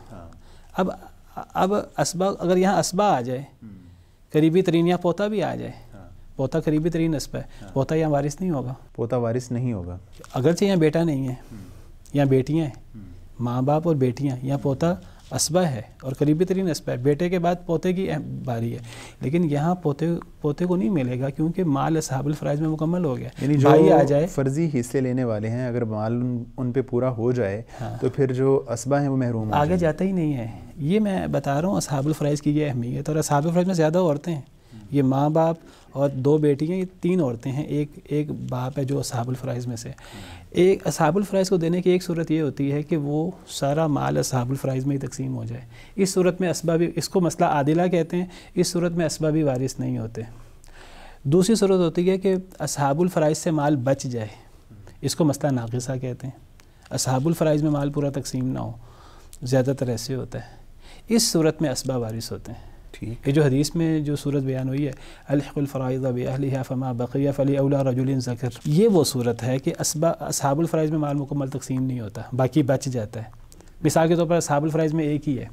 اب اسبا, اگر یہاں اسبا آ جائے, قریبی ترین, یا پوتا بھی آ جائے, پوتا قریبی ترین اسبا ہے, پوتا یہاں وارث نہیں ہوگا. پوتا وارث نہیں ہوگا اگرچہ یہاں بیٹا نہیں ہے, یہاں بیٹیاں ہیں, ماں باپ اور بیٹیاں, یہاں پوتا اسبا ہے اور قریبی ترین اسبا ہے. بیٹے کے بعد پوتے کی باری ہے, لیکن یہاں پوتے کو نہیں ملے گا کیونکہ مال اصحاب الفرائض میں مکمل ہو گیا. یعنی جو آ جائے فرضی حصے لینے والے ہیں, اگر مال ان پہ پورا ہو جائے تو پھر جو اسبا ہیں وہ محروم ہو آگے جاتا ہی نہیں ہے. یہ میں بتا رہا ہوں اصحاب الفرائض کی یہ اہمیت. اور اصحاب الفرائض میں زیادہ عورتیں ہیں, یہ ماں باپ اور 2 بیٹیاں, یہ 3 عورتیں ہیں, ایک باپ ہے جو اصحاب الفرائض میں سے. ایک اصحاب الفرائض کو دینے کی ایک صورت یہ ہوتی ہے کہ وہ سارا مال اصحاب الفرائض میں ہی تقسیم ہو جائے. اس صورت میں اسبا بھی, اس کو مسئلہ عادلہ کہتے ہیں, اس صورت میں اسبا بھی وارث نہیں ہوتے. دوسری صورت ہوتی ہے کہ اصحاب الفرائض سے مال بچ جائے, اس کو مسئلہ ناقصہ کہتے ہیں. اصحاب الفرائض میں مال پورا تقسیم نہ ہو, زیادہ تر ایسے ہوتا ہے. اس صورت میں اسبا وارث ہوتے ہیں. یہ جو حدیث میں جو صورت بیان ہوئی ہے, الحق الفرائض باہلھا فما بقی فلاولی رجل ذکر, یہ وہ صورت ہے کہ اصحاب الفرائض میں مال مکمل تقسیم نہیں ہوتا, باقی بچ جاتا ہے. مثال کے طور پر اصحاب الفرائض میں ایک ہی ہے,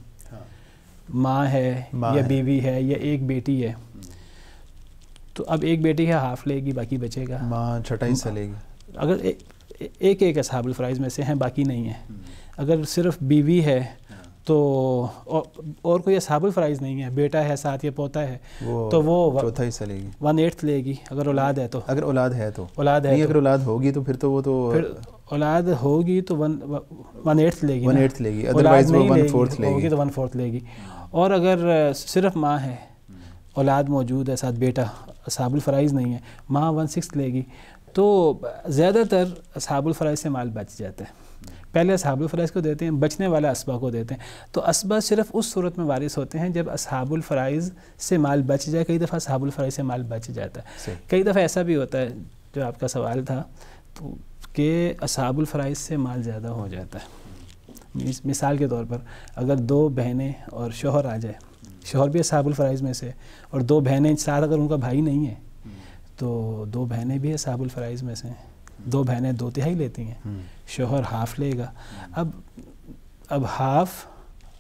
ماں ہے یا بیوی ہے یا ایک بیٹی ہے, تو اب ایک بیٹی ہے ہاف لے گی, باقی بچے گا, ماں چھٹا حصہ لے گی. اگر ایک اصحاب الفرائض میں سے ہیں, باقی نہیں ہے. اگر صرف بیوی ہے تو اور کوئی اصحاب الفرائض نہیں ہے, بیٹا ہے ساتھ یا پوتا ہے, تو وہ چوتھا حصہ لے گی, 1/8 لے گی. اگر اولاد ہے تو, اگر اولاد ہے تو نہیں, اگر اولاد ہوگی تو پھر تو وہ تو اولاد ہوگی تو 1/8 لے گی, 1/8 لے گی, ادروائز وہ 1/4 لے گی, تو 1/4 لے گی. اور اگر صرف ماں ہے, اولاد موجود ہے ساتھ, بیٹا اصحاب الفرائض نہیں ہے, ماں 1/6 لے گی. تو زیادہ تر اصحاب الفرائض سے مال بچ جاتا ہے. پہلے اصحاب الفرائض کو دیتے ہیں, بچنے والا اسبا کو دیتے ہیں. تو اسبا صرف اس صورت میں وارث ہوتے ہیں جب اصحاب الفرائض سے مال بچ جائے. کئی دفعہ اصحاب الفرائض سے مال بچ جاتا ہے, کئی دفعہ ایسا بھی ہوتا ہے, جو آپ کا سوال تھا, تو کہ اصحاب الفرائض سے مال زیادہ ہو جاتا ہے. مثال کے طور پر اگر 2 بہنیں اور شوہر آ جائے, شوہر بھی اصحاب الفرائض میں سے, اور 2 بہنیں ساتھ, اگر ان کا بھائی نہیں ہے تو 2 بہنیں بھی اصحاب الفرائض میں سے ہیں. 2 بہنیں 2 تہائی لیتی ہیں, شوہر ہاف لے گا. اب ہاف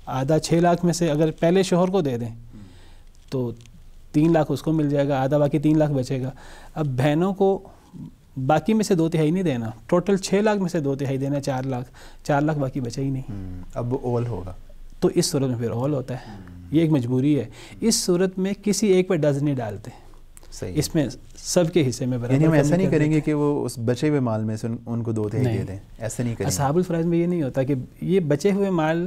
آدھا 6 لاکھ میں سے اگر پہلے شوہر کو دے دیں تو 3 لاکھ اس کو مل جائے گا, آدھا باقی 3 لاکھ بچے گا. اب بہنوں کو باقی میں سے 2 تہائی نہیں دینا, ٹوٹل 6 لاکھ میں سے 2 تہائی دینا, 4 لاکھ باقی بچے ہی نہیں. اب اول ہوگا, تو اس صورت میں پھر اول ہوتا ہے. یہ ایک مجبوری ہے. اس صورت میں کسی ایک پہ ڈز نہیں ڈالتے, اس میں سب کے حصے میں برابر. یعنی ہم ایسا نہیں کریں گے کہ وہ اس بچے ہوئے مال میں سے ان کو 2 تہائی دے دیں, ایسا نہیں کریں گے. اصحاب الفرائض میں یہ نہیں ہوتا کہ یہ بچے ہوئے مال,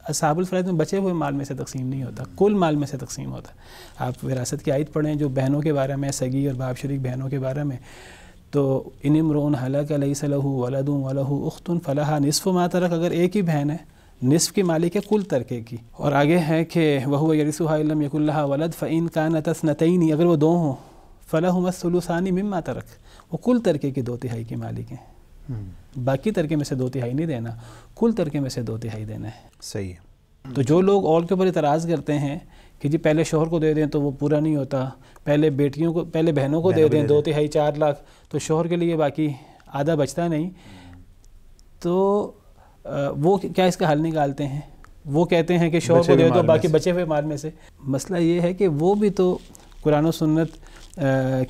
اصحاب الفرائض میں بچے ہوئے مال میں سے تقسیم نہیں ہوتا, کل مال میں سے تقسیم ہوتا. آپ وراثت کی آیت پڑھیں جو بہنوں کے بارے میں, سگی اور باپ شریک بہنوں کے بارے میں, تو ان امرؤ ہلک لیس لہ ولد ولہ اخت فلہا نصف ما ترک, اگر ایک ہی بہن ہے نصف کی مالک ہے کل ترکے کی. اور آگے ہے کہ وہو یرثھا ان لم یکن لہا ولد فإن كانت اثنتین, اگر وہ 2 ہوں, فلہما الثلثان مما ترک, وہ کل ترکے کی 2 تہائی کی مالک ہیں. باقی ترکے میں سے 2 تہائی نہیں دینا, کل ترکے میں سے 2 تہائی دینا ہے. صحیح ہے. تو جو لوگ اول کے اوپر اعتراض کرتے ہیں کہ جی پہلے شوہر کو دے دیں تو وہ پورا نہیں ہوتا, پہلے بیٹیوں کو, پہلے بہنوں کو دے دیں 2 تہائی 4 لاکھ, تو شوہر کے لیے باقی آدھا بچتا نہیں, تو وہ کیا اس کا حل نکالتے ہیں؟ وہ کہتے ہیں کہ شوہر کو دے دو باقی بچے ہوئے مال میں سے. مسئلہ یہ ہے کہ وہ بھی تو قرآن و سنت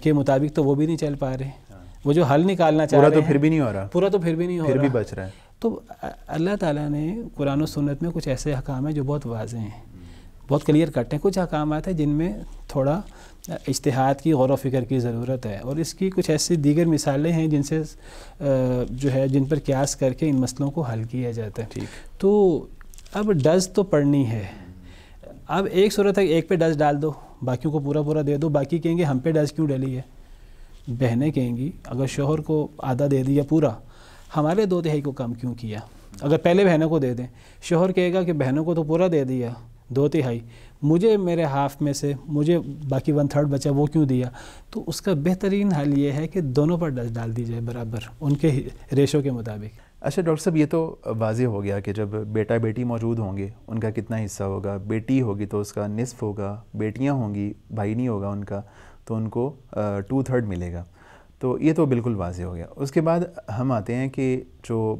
کے مطابق تو وہ بھی نہیں چل پا رہے. وہ جو حل نکالنا چاہ رہے ہیں پورا تو پھر بھی نہیں ہو رہا, پورا تو پھر بھی نہیں ہو رہا, پھر بھی بچ رہا ہے. تو اللہ تعالیٰ نے قرآن و سنت میں کچھ ایسے احکام ہیں جو بہت واضح ہیں, بہت کلیئر کٹ ہیں. کچھ احکامات ہیں جن میں تھوڑا اجتہاد کی, غور و فکر کی ضرورت ہے, اور اس کی کچھ ایسی دیگر مثالیں ہیں جن سے جو ہے جن پر قیاس کر کے ان مسئلوں کو حل کیا جاتا ہے. تو اب ڈز تو پڑھنی ہے. اب ایک صورت ہے ایک پہ ڈس ڈال دو، باقیوں کو پورا پورا دے دو، باقی کہیں گے ہم پہ ڈس کیوں ڈلی ہے. بہنیں کہیں گی اگر شوہر کو آدھا دے دیا پورا، ہمارے 2/3 کو کم کیوں کیا. اگر پہلے بہنوں کو دے دیں، شوہر کہے گا کہ بہنوں کو تو پورا دے دیا 2/3، مجھے میرے ہاف میں سے مجھے باقی 1/3 بچا وہ کیوں دیا. تو اس کا بہترین حل یہ ہے کہ دونوں پر ڈس ڈال دی جائے برابر ان کے ریشو کے مطابق. اچھا ڈاکٹر صاحب، یہ تو واضح ہو گیا کہ جب بیٹا بیٹی موجود ہوں گے ان کا کتنا حصہ ہوگا. بیٹی ہوگی تو اس کا نصف ہوگا، بیٹیاں ہوں گی بھائی نہیں ہوگا ان کا تو ان کو 2/3 ملے گا. تو یہ تو بالکل واضح ہو گیا. اس کے بعد ہم آتے ہیں کہ جو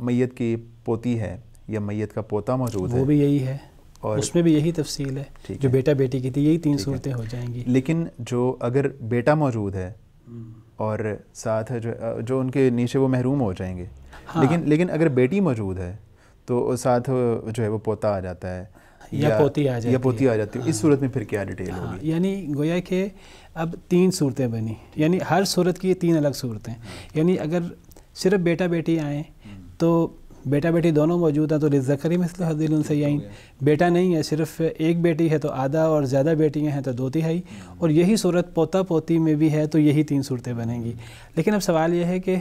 میت کی پوتی ہے یا میت کا پوتا موجود ہے وہ بھی یہی ہے، اور اس میں بھی یہی تفصیل ہے جو بیٹا بیٹی کی تھی، یہی 3 صورتیں ہو جائیں گی. لیکن جو اگر بیٹا موجود ہے اور ساتھ جو ان کے نیچے وہ محروم ہو جائیں گے. لیکن اگر بیٹی موجود ہے تو ساتھ جو ہے وہ پوتا آ جاتا ہے یا پوتی آ جاتی ہے. اس صورت میں پھر کیا ڈیٹیل ہوگی؟ یعنی گویا کہ اب 3 صورتیں بنی، یعنی ہر صورت کی 3 الگ صورتیں. یعنی اگر صرف بیٹا بیٹی آئیں تو بیٹا بیٹی دونوں موجود ہیں تو للذکر مثل حظ الانثیین. بیٹا نہیں ہے، صرف ایک بیٹی ہے تو آدھا، اور زیادہ بیٹیاں ہیں تو 2/3. اور یہی صورت پوتا پوتی میں بھی ہے تو یہی 3 صورتیں بنیں گی. لیکن اب سوال یہ ہے کہ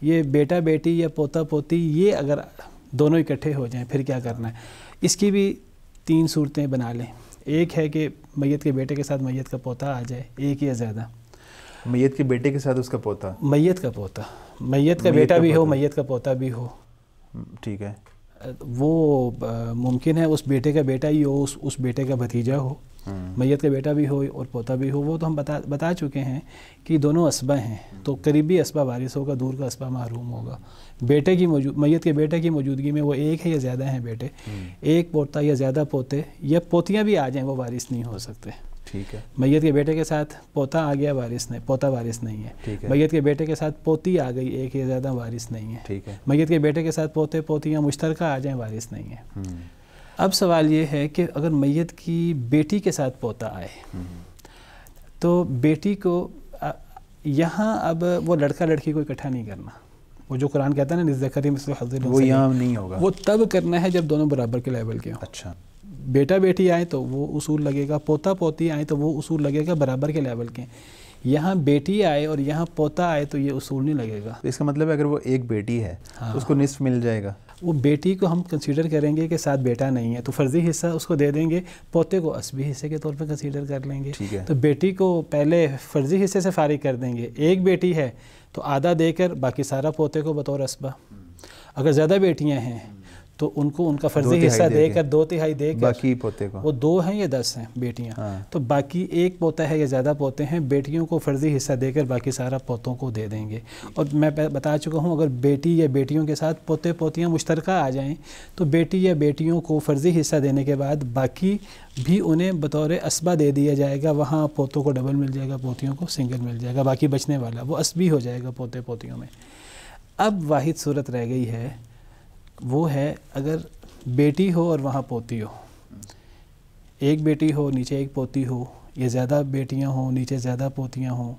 یہ بیٹا بیٹی یا پوتا پوتی یہ اگر دونوں اکٹھے ہو جائیں پھر کیا کرنا ہے. اس کی بھی 3 صورتیں بنا لیں. ایک ہے کہ میت کے بیٹے کے ساتھ میت کا پوتا آ جائے، ایک یا زیادہ. میت کے بیٹے کے ساتھ اس کا پوتا، میت کا پوتا، میت کا بیٹا بھی ہو میت کا پوتا بھی ہو. ٹھیک ہے. وہ ممکن ہے اس بیٹے کا بیٹا ہی ہو، اس بیٹے کا بھتیجا ہو، میت کا بیٹا بھی ہو اور پوتا بھی ہو. وہ تو ہم بتا چکے ہیں کہ دونوں اسبہ ہیں تو قریبی اسبہ وارث ہوگا، دور کا اسبہ محروم ہوگا. میت کے بیٹے کی موجودگی میں وہ ایک ہے یا زیادہ ہیں بیٹے، ایک پوتا یا زیادہ پوتے یا پوتیاں بھی آ جائیں وہ وارث نہیں ہو سکتے. ٹھیک ہے. میت کے بیٹے کے ساتھ پوتا آ گیا وارث نہیں، پوتا وارث نہیں ہے. میت کے بیٹے کے ساتھ پوتی آ گئی ایک یا زیادہ وارث نہیں ہے. ٹھیک ہے. میت کے بیٹے کے ساتھ پوتے پوتیاں مشترکہ آ جائیں وارث نہیں ہے. اب سوال یہ ہے کہ اگر میت کی بیٹی کے ساتھ پوتا آئے تو بیٹی کو یہاں اب وہ لڑکا لڑکی کو اکٹھا نہیں کرنا. وہ جو قرآن کہتا ہے نا للذکر مثل حظ الانثیین، وہ یہاں نہیں ہوگا. وہ تب کرنا ہے جب دونوں برابر کے لیول کے ہوں. اچھا. بیٹا بیٹی آئے تو وہ اصول لگے گا، پوتا پوتی آئے تو وہ اصول لگے گا برابر کے لیول کے. یہاں بیٹی آئے اور یہاں پوتا آئے تو یہ اصول نہیں لگے گا. اس کا مطلب ہے اگر وہ ایک بیٹی ہے اس کو نصف مل جائے گا. وہ بیٹی کو ہم کنسیڈر کریں گے کہ ساتھ بیٹا نہیں ہے تو فرضی حصہ اس کو دے دیں گے، پوتے کو عصبی حصے کے طور پہ کنسیڈر کر لیں گے. تو بیٹی کو پہلے فرضی حصے سے فارغ کر دیں گے. ایک بیٹی ہے تو آدھا دے کر باقی سارا پوتے کو بطور عصبہ. اگر زیادہ بیٹیاں ہیں تو ان کو ان کا فرضی حصہ دے کر 2/3 دے کر باقی پوتے کو، وہ 2 ہیں یا 10 ہیں بیٹیاں تو باقی ایک پوتا ہے یا زیادہ پوتے ہیں، بیٹیوں کو فرضی حصہ دے کر باقی سارا پوتوں کو دے دیں گے. اور میں بتا چکا ہوں اگر بیٹی یا بیٹیوں کے ساتھ پوتے پوتیاں مشترکہ آ جائیں تو بیٹی یا بیٹیوں کو فرضی حصہ دینے کے بعد باقی بھی انہیں بطور عصبہ دے دیا جائے گا. وہاں پوتوں کو ڈبل مل جائے گا، پوتیوں کو سنگل مل جائے گا. باقی بچنے والا وہ عصبی ہو جائے گا پوتے پوتیوں میں. اب واحد صورت رہ گئی ہے، وہ ہے اگر بیٹی ہو اور وہاں پوتی ہو. ایک بیٹی ہو نیچے ایک پوتی ہو، یا زیادہ بیٹیاں ہوں نیچے زیادہ پوتیاں ہوں.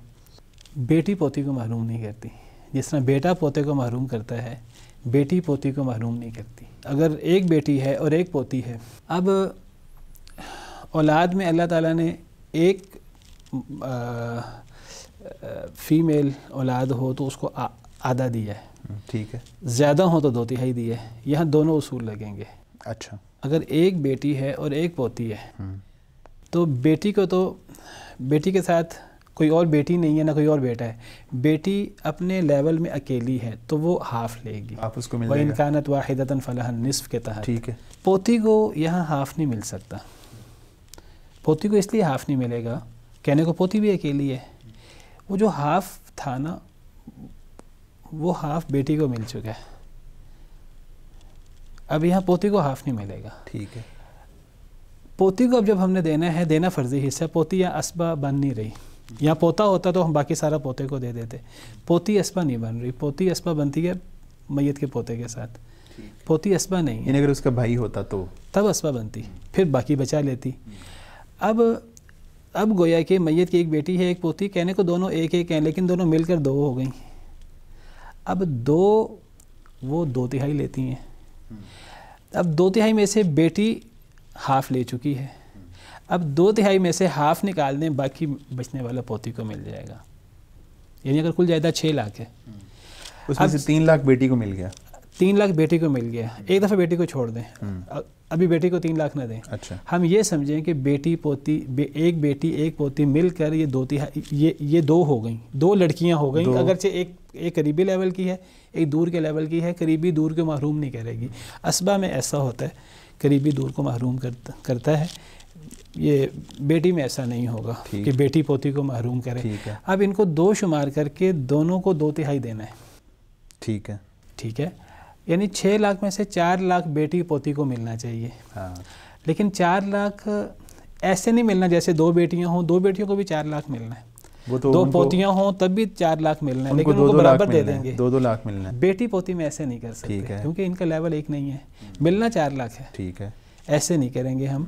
بیٹی پوتی کو محروم نہیں کرتی. جس طرح بیٹا پوتے کو محروم کرتا ہے، بیٹی پوتی کو محروم نہیں کرتی. اگر ایک بیٹی ہے اور ایک پوتی ہے، اب اولاد میں اللہ تعالیٰ نے ایک فیمیل اولاد ہو تو اس کو آدھا دیا ہے. ٹھیک ہے. زیادہ ہوں تو 2/3 دیے. یہاں دونوں اصول لگیں گے. اچھا. اگر ایک بیٹی ہے اور ایک پوتی ہے تو بیٹی کو تو بیٹی کے ساتھ کوئی اور بیٹی نہیں ہے نہ کوئی اور بیٹا ہے، بیٹی اپنے لیول میں اکیلی ہے تو وہ ہاف لے گی. آپ اس کو مل جائے گا. وَإِنْ كَانَتْ وَاحِدَةً فَلَهَا النِّصْفُ کے تحت. ٹھیک ہے. پوتی کو یہاں ہاف نہیں مل سکتا. پوتی کو اس لیے ہاف نہیں ملے گا، کہنے کو پوتی بھی اکیلی ہے. وہ جو ہاف تھا نا وہ ہاف بیٹی کو مل چکا ہے. اب یہاں پوتی کو ہاف نہیں ملے گا. ٹھیک ہے. پوتی کو اب جب ہم نے دینا ہے، دینا فرضی حصہ. پوتی یا اسبہ بن نہیں رہی. یہاں پوتا ہوتا تو ہم باقی سارا پوتے کو دے دیتے. پوتی اسبہ نہیں بن رہی. پوتی اسبہ بنتی ہے میت کے پوتے کے ساتھ. پوتی اسبہ نہیں ہے. اگر اس کا بھائی ہوتا تو تب اسبہ بنتی، پھر باقی بچا لیتی. اب گویا کہ میت کی ایک بیٹی ہے ایک پوتی، کہنے کو دونوں ایک ایک ہیں لیکن دونوں مل کر 2 ہو گئیں. اب 2 وہ 2/3 لیتی ہیں. اب 2/3 میں سے بیٹی ہاف لے چکی ہے. اب 2/3 میں سے ہاف نکال دیں, باقی بچنے والا پوتی کو مل جائے گا. یعنی اگر کل جائیداد 6 لاکھ ہے, اس میں سے 3 لاکھ بیٹی کو مل گیا. 3 لاکھ بیٹی کو مل گیا. ایک دفعہ بیٹی کو چھوڑ دیں, ابھی بیٹی کو 3 لاکھ نہ دیں. اچھا, ہم یہ سمجھیں کہ بیٹی پوتی, ایک بیٹی ایک پوتی مل کر یہ 2/3, یہ 2 ہو گئیں, 2 لڑکیاں ہو گئیں. اگرچہ ایک قریبی لیول کی ہے, ایک دور کے لیول کی ہے. قریبی دور کو محروم نہیں کرے گی. اسبا میں ایسا ہوتا ہے, قریبی دور کو محروم کرتا ہے. یہ بیٹی میں ایسا نہیں ہوگا کہ بیٹی پوتی کو محروم کرے. اب ان کو 2 شمار کر کے دونوں کو 2/3 دینا ہے. ٹھیک ہے, ٹھیک ہے. یعنی 6 لاکھ میں سے 4 لاکھ بیٹی پوتی کو ملنا چاہیے. لیکن 4 لاکھ ایسے نہیں ملنا جیسے 2 بیٹیاں ہوں. 2 بیٹیوں کو بھی 4 لاکھ ملنا ہے. 2 پوتیاں ہوں تب بھی 4 لاکھ ملنا ہے, لیکن ان کو برابر دے دیں گے. 2 لاکھ ملنا ہے. بیٹی پوتی میں ایسے نہیں کر سکتے کیونکہ ان کا لیول ایک نہیں ہے. ملنا 4 لاکھ ہے. ٹھیک ہے, ایسے نہیں کریں گے ہم.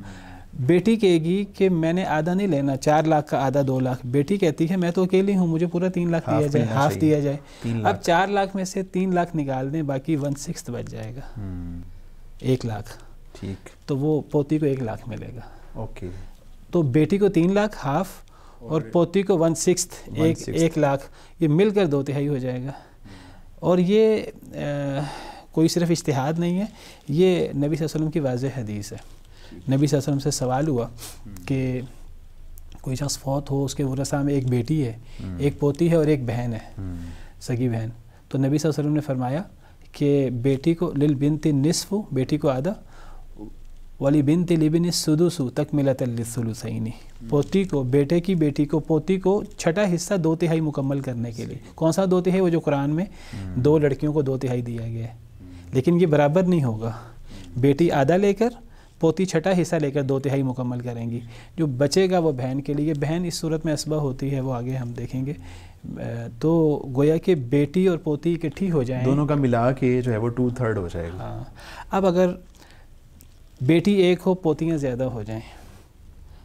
بیٹی کہے گی کہ میں نے آدھا نہیں لینا, 4 لاکھ کا آدھا 2 لاکھ. بیٹی کہتی ہے میں تو اکیلی ہوں, مجھے پورا 3 لاکھ دیا جائے, ہاف دیا جائے. اب 4 لاکھ میں سے 3 لاکھ نکال دیں, باقی 1/6 بچ جائے گا, 1 لاکھ. ٹھیک, تو وہ پوتی کو 1 لاکھ ملے گا. اوکے. تو بیٹی کو 3 لاکھ ہاف اور پوتی کو 1/6 1 لاکھ, یہ مل کر 2/3 ہو جائے گا. اور یہ کوئی صرف اجتہاد نہیں ہے, یہ نبی صلی اللہ علیہ وسلم کی واضح حدیث ہے. نبی صلی اللہ علیہ وسلم سے سوال ہوا کہ کوئی شخص فوت ہو, اس کے ورثاء میں ایک بیٹی ہے, ایک پوتی ہے اور ایک بہن ہے, سگی بہن. تو نبی صلی اللہ علیہ وسلم نے فرمایا کہ بیٹی کو للبنت نصف, بیٹی کو آدھا, ولی بنت لبن السدس تکملۃ للثلثین, پوتی کو, بیٹے کی بیٹی کو, پوتی کو چھٹا حصہ 2/3 مکمل کرنے کے لیے. کون سا 2/3؟ وہ جو قرآن میں 2 لڑکیوں کو 2/3 دیا گیا ہے. لیکن یہ برابر نہیں ہوگا. بیٹی آدھا لے کر, پوتی چھٹا حصہ لے کر 2/3 مکمل کریں گی. جو بچے گا وہ بہن کے لیے. بہن اس صورت میں اسبہ ہوتی ہے, وہ آگے ہم دیکھیں گے. تو گویا کہ بیٹی اور پوتی اکٹھی ہو جائیں, دونوں کا ملا کے جو ہے وہ 2/3 ہو جائے گا. ہاں. اب اگر بیٹی 1 ہو, پوتیاں زیادہ ہو جائیں,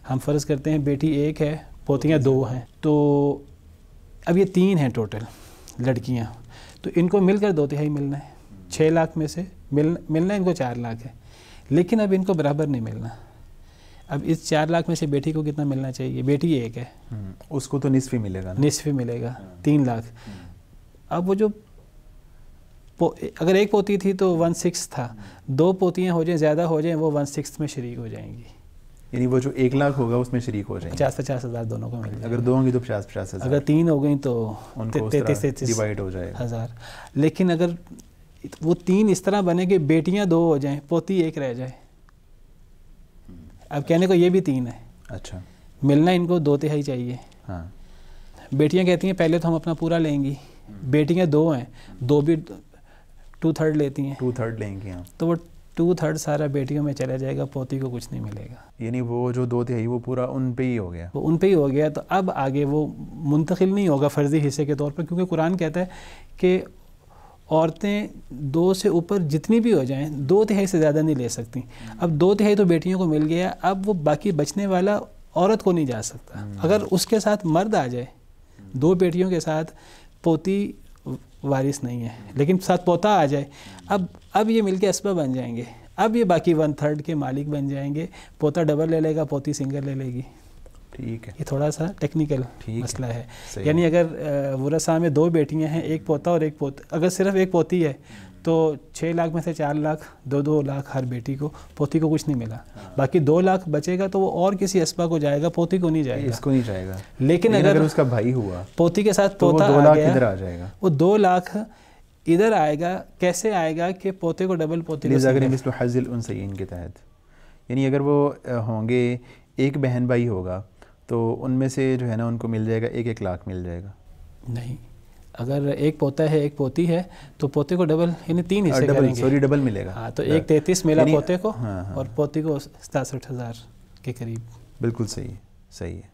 ہم فرض کرتے ہیں بیٹی 1 ہے, پوتیاں 2 ہیں, تو اب یہ 3 ہیں ٹوٹل لڑکیاں, تو ان کو مل کر 2/3 ملنا ہے. 6 لاکھ میں سے ملنا ان کو 4 لاکھ ہے, لیکن اب ان کو برابر نہیں ملنا. اب اس 4 لاکھ میں سے بیٹی کو کتنا ملنا چاہیے؟ بیٹی 1 ہے, اس کو تو نصف ہی ملے گا. نصف ہی ملے گا, 3 لاکھ. اب وہ جو اگر ایک پوتی تھی تو 1/6 تھا, 2 پوتیاں ہو جائیں, زیادہ ہو جائیں, وہ 1/6 میں شریک ہو جائیں گی. یعنی وہ جو 1 لاکھ ہوگا اس میں شریک ہو جائیں گے. 50,000 ہزار دونوں کو مل جائے. اگر 2 ہوں گی تو 50,000. اگر 3 ہو گئیں تو 33 ڈیوائڈ ہو جائے گا ہزار. لیکن اگر وہ 3 اس طرح بنے کہ بیٹیاں 2 ہو جائیں, پوتی 1 رہ جائے, اب کہنے کو یہ بھی 3 ہے. اچھا, ملنا ان کو 2/3 چاہیے. ہاں. بیٹیاں کہتی ہیں پہلے تو ہم اپنا پورا لیں گی. بیٹیاں 2 ہیں, 2 بھی 2/3 لیتی ہیں, 2/3 لیں گے. تو وہ 2/3 سارا بیٹیوں میں چلا جائے گا, پوتی کو کچھ نہیں ملے گا. یعنی وہ جو 2/3 وہ پورا ان پہ ہی ہو گیا, وہ ان پہ ہی ہو گیا. تو اب آگے وہ منتقل نہیں ہوگا فرضی حصے کے طور پر, کیونکہ قرآن کہتا ہے کہ عورتیں 2 سے اوپر جتنی بھی ہو جائیں 2/3 سے زیادہ نہیں لے سکتی. اب 2/3 تو بیٹیوں کو مل گیا, اب وہ باقی بچنے والا عورت کو نہیں جا سکتا. اگر اس کے ساتھ مرد آ جائے, 2 بیٹیوں کے ساتھ پوتی وارث نہیں ہے, لیکن ساتھ پوتا آ جائے, اب یہ مل کے اسبہ بن جائیں گے. اب یہ باقی 1/3 کے مالک بن جائیں گے. پوتا ڈبل لے لے گا, پوتی سنگل لے لے گی. ٹھیک ہے, یہ تھوڑا سا ٹیکنیکل مسئلہ ہے. یعنی اگر ورثاء میں 2 بیٹیاں ہیں, ایک پوتا اور ایک پوتی, اگر صرف ایک پوتی ہے تو 6 لاکھ میں سے 4 لاکھ, 2 لاکھ ہر بیٹی کو, پوتی کو کچھ نہیں ملا. باقی 2 لاکھ بچے گا تو وہ اور کسی اسبہ کو جائے گا, پوتی کو نہیں جائے گا. اس کو نہیں جائے گا. لیکن اگر اس کا بھائی ہوا, پوتی کے ساتھ پوتا 2 لاکھ آ ادھر گیا, آ جائے گا. وہ 2 لاکھ ادھر آئے گا. کیسے آئے گا کہ پوتے کو ڈبل پوتی کو اگر مثل حظ الانثیین کے تحت, یعنی اگر وہ ہوں گے, ایک بہن بھائی ہوگا تو ان میں سے جو ہے نا ان کو مل جائے گا 1 لاکھ مل جائے گا. نہیں, اگر ایک پوتا ہے ایک پوتی ہے تو پوتے کو ڈبل, یعنی 3 حصے کریں گے. ڈبل ملے گا. ہاں, تو 1/33 ملا پوتے کو, اور پوتی کو 67,000 کے قریب. بالکل صحیح ہے.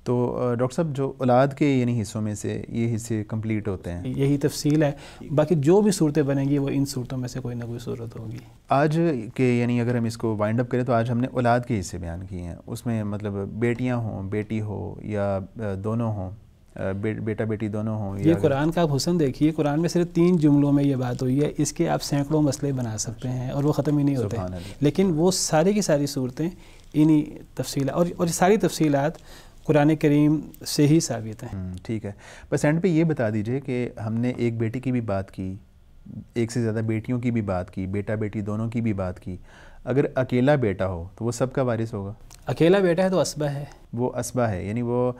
تو ڈاکٹر صاحب جو اولاد کے یعنی حصوں میں سے یہ حصے کمپلیٹ ہوتے ہیں, یہی تفصیل ہے. باقی جو بھی صورتیں بنیں گی وہ ان صورتوں میں سے کوئی نہ کوئی صورت ہوگی. آج کے یعنی اگر ہم اس کو وائنڈ اپ کریں تو آج ہم نے اولاد کے حصے بیان کیے ہیں. اس میں مطلب بیٹیاں ہوں, بیٹی ہو یا دونوں ہوں, بیٹا بیٹی دونوں ہوں. یہ قرآن کا آپ حسن دیکھیے, قرآن میں صرف 3 جملوں میں یہ بات ہوئی ہے, اس کے آپ سینکڑوں مسئلے بنا سکتے ہیں اور وہ ختم ہی نہیں ہوتے, لیکن وہ ساری کی ساری صورتیں انہی تفصیلات اور ساری تفصیلات قرآن کریم سے ہی ثابت ہیں. ٹھیک ہے, بس اینڈ پہ یہ بتا دیجئے کہ ہم نے ایک بیٹی کی بھی بات کی, ایک سے زیادہ بیٹیوں کی بھی بات کی, بیٹا بیٹی دونوں کی بھی بات کی. اگر اکیلا بیٹا ہو تو وہ سب کا وارث ہوگا؟ اکیلا بیٹا ہے تو اسبہ ہے, وہ اسبہ ہے, یعنی وہ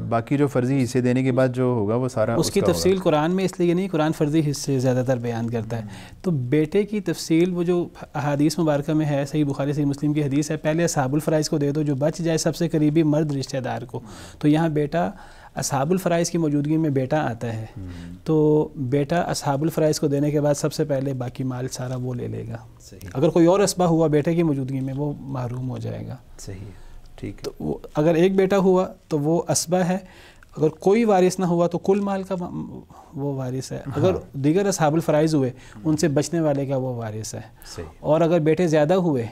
باقی جو فرضی حصے دینے کے بعد جو ہوگا وہ سارا اس کی تفصیل قرآن میں اس لیے نہیں, قرآن فرضی حصے زیادہ تر بیان کرتا ہے. تو بیٹے کی تفصیل وہ جو احادیث مبارکہ میں ہے, صحیح بخاری صحیح مسلم کی حدیث ہے, پہلے اصحاب الفرائض کو دے دو جو بچ جائے سب سے قریبی مرد رشتہ دار کو. تو یہاں بیٹا اصحاب الفرائض کی موجودگی میں بیٹا آتا ہے, تو بیٹا اصحاب الفرائض کو دینے کے بعد سب سے پہلے باقی مال سارا وہ لے لے گا. اگر کوئی اور اسبہ ہوا بیٹے کی موجودگی میں وہ محروم ہو جائے گا. صحیح ہے, ٹھیک. تو وہ اگر ایک بیٹا ہوا تو وہ اسبہ ہے, اگر کوئی وارث نہ ہوا تو کل مال کا وہ وارث ہے. اگر دیگر اصحاب الفرائض ہوئے ان سے بچنے والے کا وہ وارث ہے. اور اگر بیٹے زیادہ ہوئے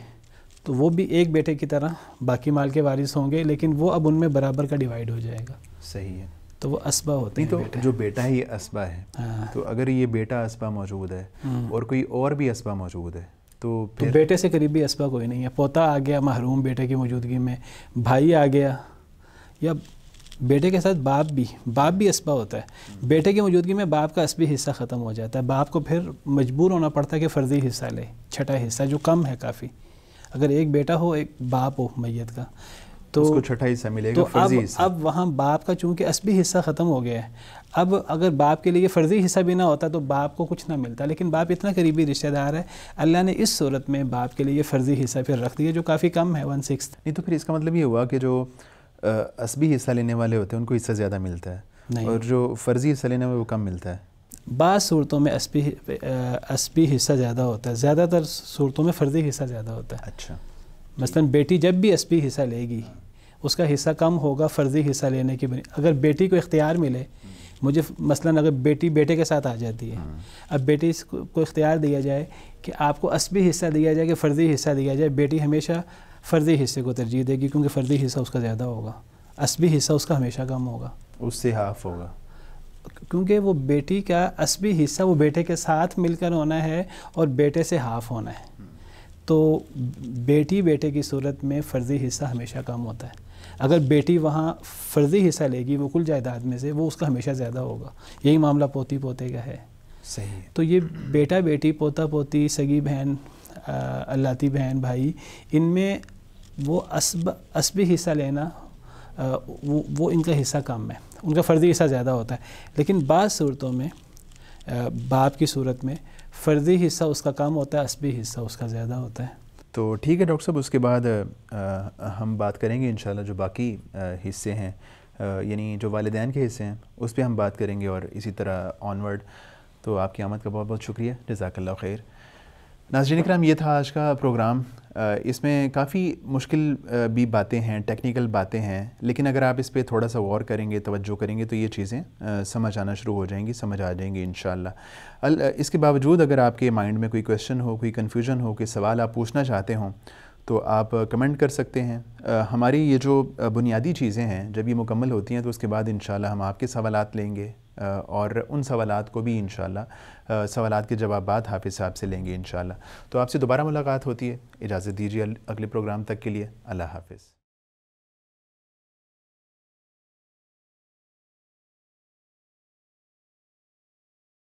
تو وہ بھی ایک بیٹے کی طرح باقی مال کے وارث ہوں گے, لیکن وہ اب ان میں برابر کا ڈیوائیڈ ہو جائے گا. صحیح ہے, تو وہ اسبہ ہوتے ہیں. تو جو بیٹا ہی اسبہ ہے, تو اگر یہ بیٹا اسبہ موجود ہے اور کوئی اور بھی اسبہ موجود ہے تو بیٹے سے قریبی اسبہ کوئی نہیں ہے. پوتا آ گیا محروم بیٹے کی موجودگی میں, بھائی آ گیا, یا بیٹے کے ساتھ باپ بھی اسبہ ہوتا ہے. بیٹے کی موجودگی میں باپ کا اسبی حصہ ختم ہو جاتا ہے, باپ کو پھر مجبور ہونا پڑتا ہے کہ فرضی حصہ لے, چھٹا حصہ جو کم ہے کافی. اگر ایک بیٹا ہو ایک باپ ہو میت کا تو اس کو چھٹا حصہ ملے گا فرضی حصہ. اب وہاں باپ کا چونکہ اسبی حصہ ختم ہو گیا ہے, اب اگر باپ کے لیے فرضی حصہ بھی نہ ہوتا تو باپ کو کچھ نہ ملتا, لیکن باپ اتنا قریبی رشتہ دار ہے, اللہ نے اس صورت میں باپ کے لیے فرضی حصہ پھر رکھ دیا جو کافی کم ہے 1/6. نہیں تو پھر اس کا مطلب یہ ہوا کہ جو اسبی حصہ لینے والے ہوتے ہیں ان کو حصہ زیادہ ملتا ہے اور جو فرضی حصہ لینے والے وہ کم ملتا ہے. بعض صورتوں میں اسبی حصہ زیادہ ہوتا ہے, زیادہ تر صورتوں میں فرضی حصہ زیادہ ہوتا ہے. اچھا, مثلا بیٹی جب بھی اسبی حصہ لے گی اس کا حصہ کم ہوگا فرضی حصہ لینے کی بنیاد. اگر بیٹی کو اختیار ملے, مجھے مثلا اگر بیٹی بیٹے کے ساتھ آ جاتی ہے, اب بیٹی کو اختیار دیا جائے کہ آپ کو اسبی حصہ دیا جائے کہ فرضی حصہ دیا جائے, بیٹی ہمیشہ فرضی حصے کو ترجیح دے گی کیونکہ فرضی حصہ اس کا زیادہ ہوگا, اسبی حصہ اس کا ہمیشہ کم ہوگا, اس سے ہاف ہوگا, کیونکہ وہ بیٹی کا اسبی حصہ وہ بیٹے کے ساتھ مل کر ہونا ہے اور بیٹے سے ہاف ہونا ہے. تو بیٹے کی صورت میں فرضی حصہ ہمیشہ کم ہوتا ہے. اگر بیٹی وہاں فرضی حصہ لے گی وہ کل جائیداد میں سے, وہ اس کا ہمیشہ زیادہ ہوگا. یہی معاملہ پوتی پوتے کا ہے. صحیح. تو یہ بیٹا بیٹی پوتا پوتی سگی بہن اللاتی بہن بھائی, ان میں وہ اسبی حصہ لینا وہ ان کا حصہ کم ہے, ان کا فرضی حصہ زیادہ ہوتا ہے. لیکن بعض صورتوں میں باپ کی صورت میں فرضی حصہ اس کا کم ہوتا ہے, اسبی حصہ اس کا زیادہ ہوتا ہے. تو ٹھیک ہے ڈاکٹر صاحب, اس کے بعد ہم بات کریں گے انشاءاللہ جو باقی حصے ہیں, یعنی جو والدین کے حصے ہیں اس پہ ہم بات کریں گے, اور اسی طرح آنورڈ. تو آپ کی آمد کا بہت بہت شکریہ, جزاک اللہ خیر. ناظرین اکرام, یہ تھا آج کا پروگرام. اس میں کافی مشکل بھی باتیں ہیں, ٹیکنیکل باتیں ہیں, لیکن اگر آپ اس پہ تھوڑا سا غور کریں گے, توجہ کریں گے تو یہ چیزیں سمجھ آنا شروع ہو جائیں گی, سمجھ آ جائیں گی انشاءاللہ. اس کے باوجود اگر آپ کے مائنڈ میں کوئی کویشچن ہو, کوئی کنفیوژن ہو, کوئی سوال آپ پوچھنا چاہتے ہوں تو آپ کمنٹ کر سکتے ہیں. ہماری یہ جو بنیادی چیزیں ہیں جب یہ مکمل ہوتی ہیں تو اس کے بعد انشاءاللہ ہم آپ کے سوالات لیں گے, اور ان سوالات کو بھی انشاءاللہ سوالات کے جوابات حافظ صاحب سے لیں گے انشاءاللہ. تو آپ سے دوبارہ ملاقات ہوتی ہے. اجازت دیجیے اگلے پروگرام تک کے لیے. اللہ حافظ.